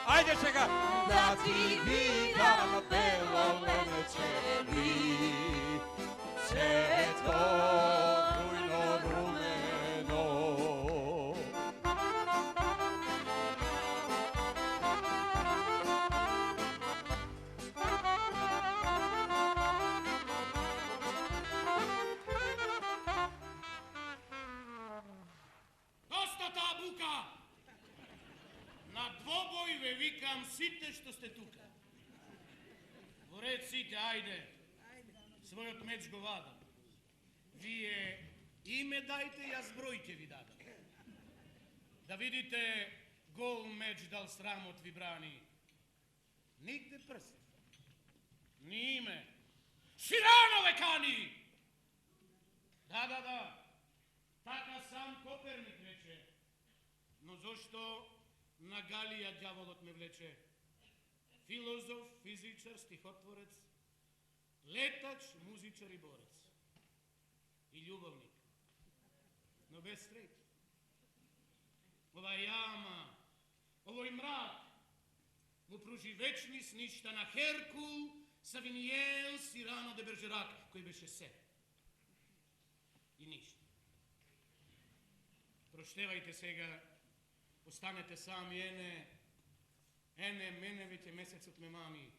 Ajde čega! Da ti vidam pelolence sve to rujno rumeno. На двобој ве викам сите што сте тука. Во ред сите, ајде. Својот меч го вадам. Вие име дајте, јас бројке ви дадам. Да видите гол меч дал срамот ви брани. Нигде прст. Ни име. Сирано ве кани! Да. Така сам Коперник рече. Но зошто на Галија ѓаволот ме влече? Филозоф, физичар, стихотворец, летач, музичар и борец. И љубовник. Но без среќа. Ова јама, овој мрак, му пружи вечни сништа на Херкул, Савиниел, Сирано де Бержерак, кој беше се. И ништа. Проштевајте сега, останете сами, мене веќе месецот ме мами.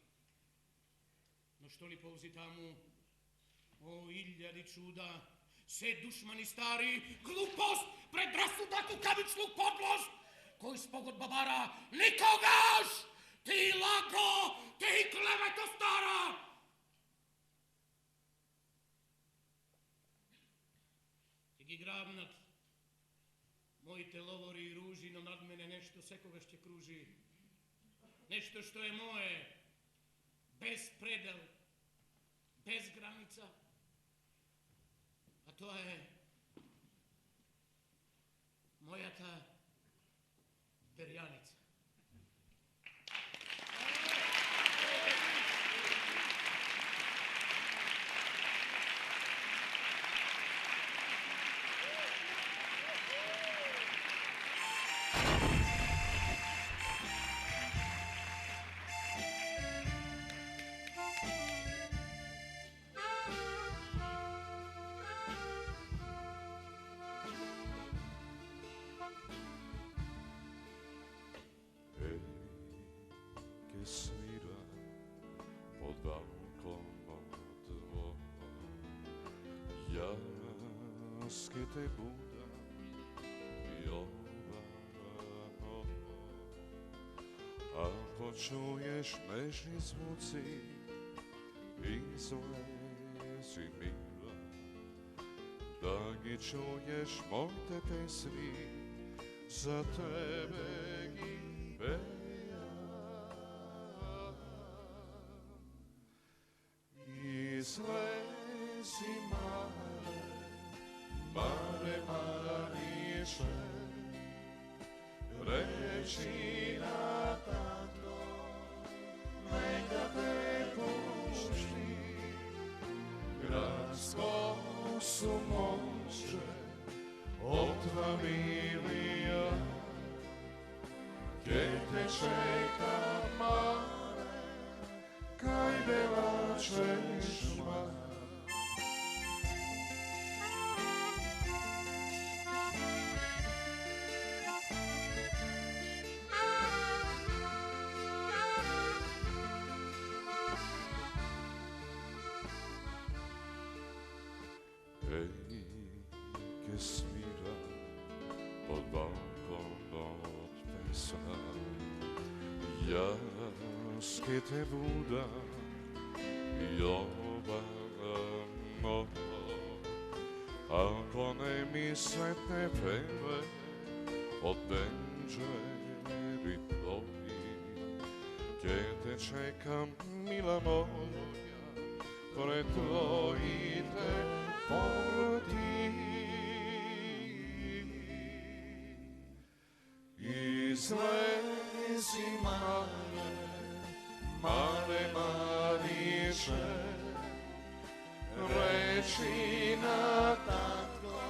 Но што ли ползи таму? О, илјади чуда, се душмани стари, глупост, предрасуда, кукавичлук, подлост, кој спогод бабара, никогаш! Ти лаго, ти клевето стара! ги грабнат моите ловори и ружи, но над мене нешто секогаш ќе кружи. Нешто што е мое, без предел, без граница. А тоа е мојата перјаница. Svira pod balkonom tvojom, jaske te buda i ovamo, ako čuješ nežni zvuci i zlezi mila, da gi čuješ mojte pesmi, za tebe gi pevim. Izlezi mare, mare Mariše, reči na tango, neka te pušti, gradsko su moće od familija, gdje te čeka mare, kaj bela češma. Ej, ke svira pod balkonom od pesma, jaske te buda i ovamo, ako ne mi sretne peve od benđeri tvoji, gdje te čekam, mila moja, pored tvojite porti. Izlezi mare, mare Mariše, reči na tango,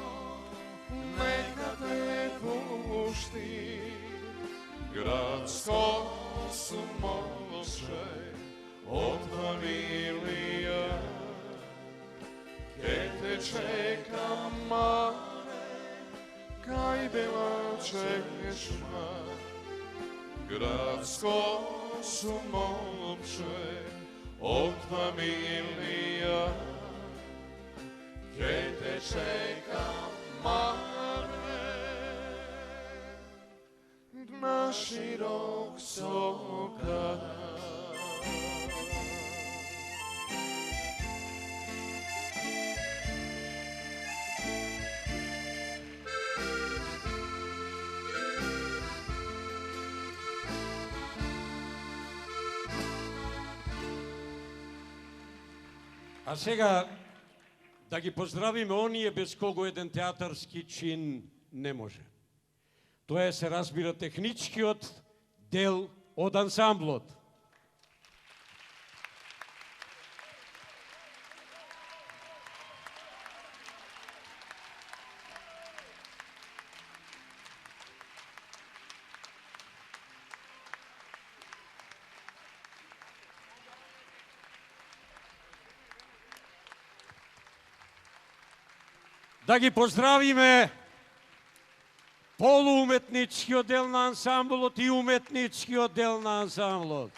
neka te pušti, gradsko su moće od familija, gdje te čeka mare, kaj bela češma, gradsko su moće od familija, gdje te čeka mare, na širok soka. А сега да ги поздравиме оние без кого еден театарски чин не може. Тоа е, се разбира, техничкиот дел од ансамблот. Да ги поздравиме полууметничкиот дел на ансамблот и уметничкиот дел на ансамблот.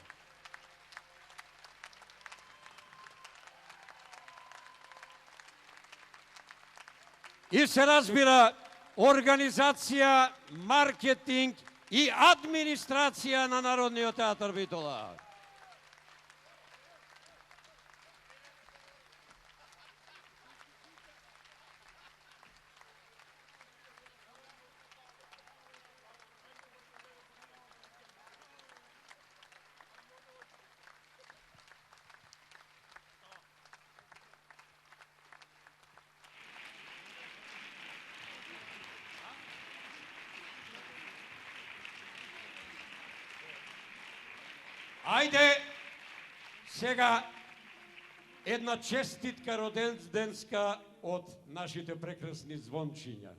И се разбира, организација, маркетинг и администрација на Народниот театар Битола. Ајде, сега една честитка роденденска од нашите прекрасни звончиња.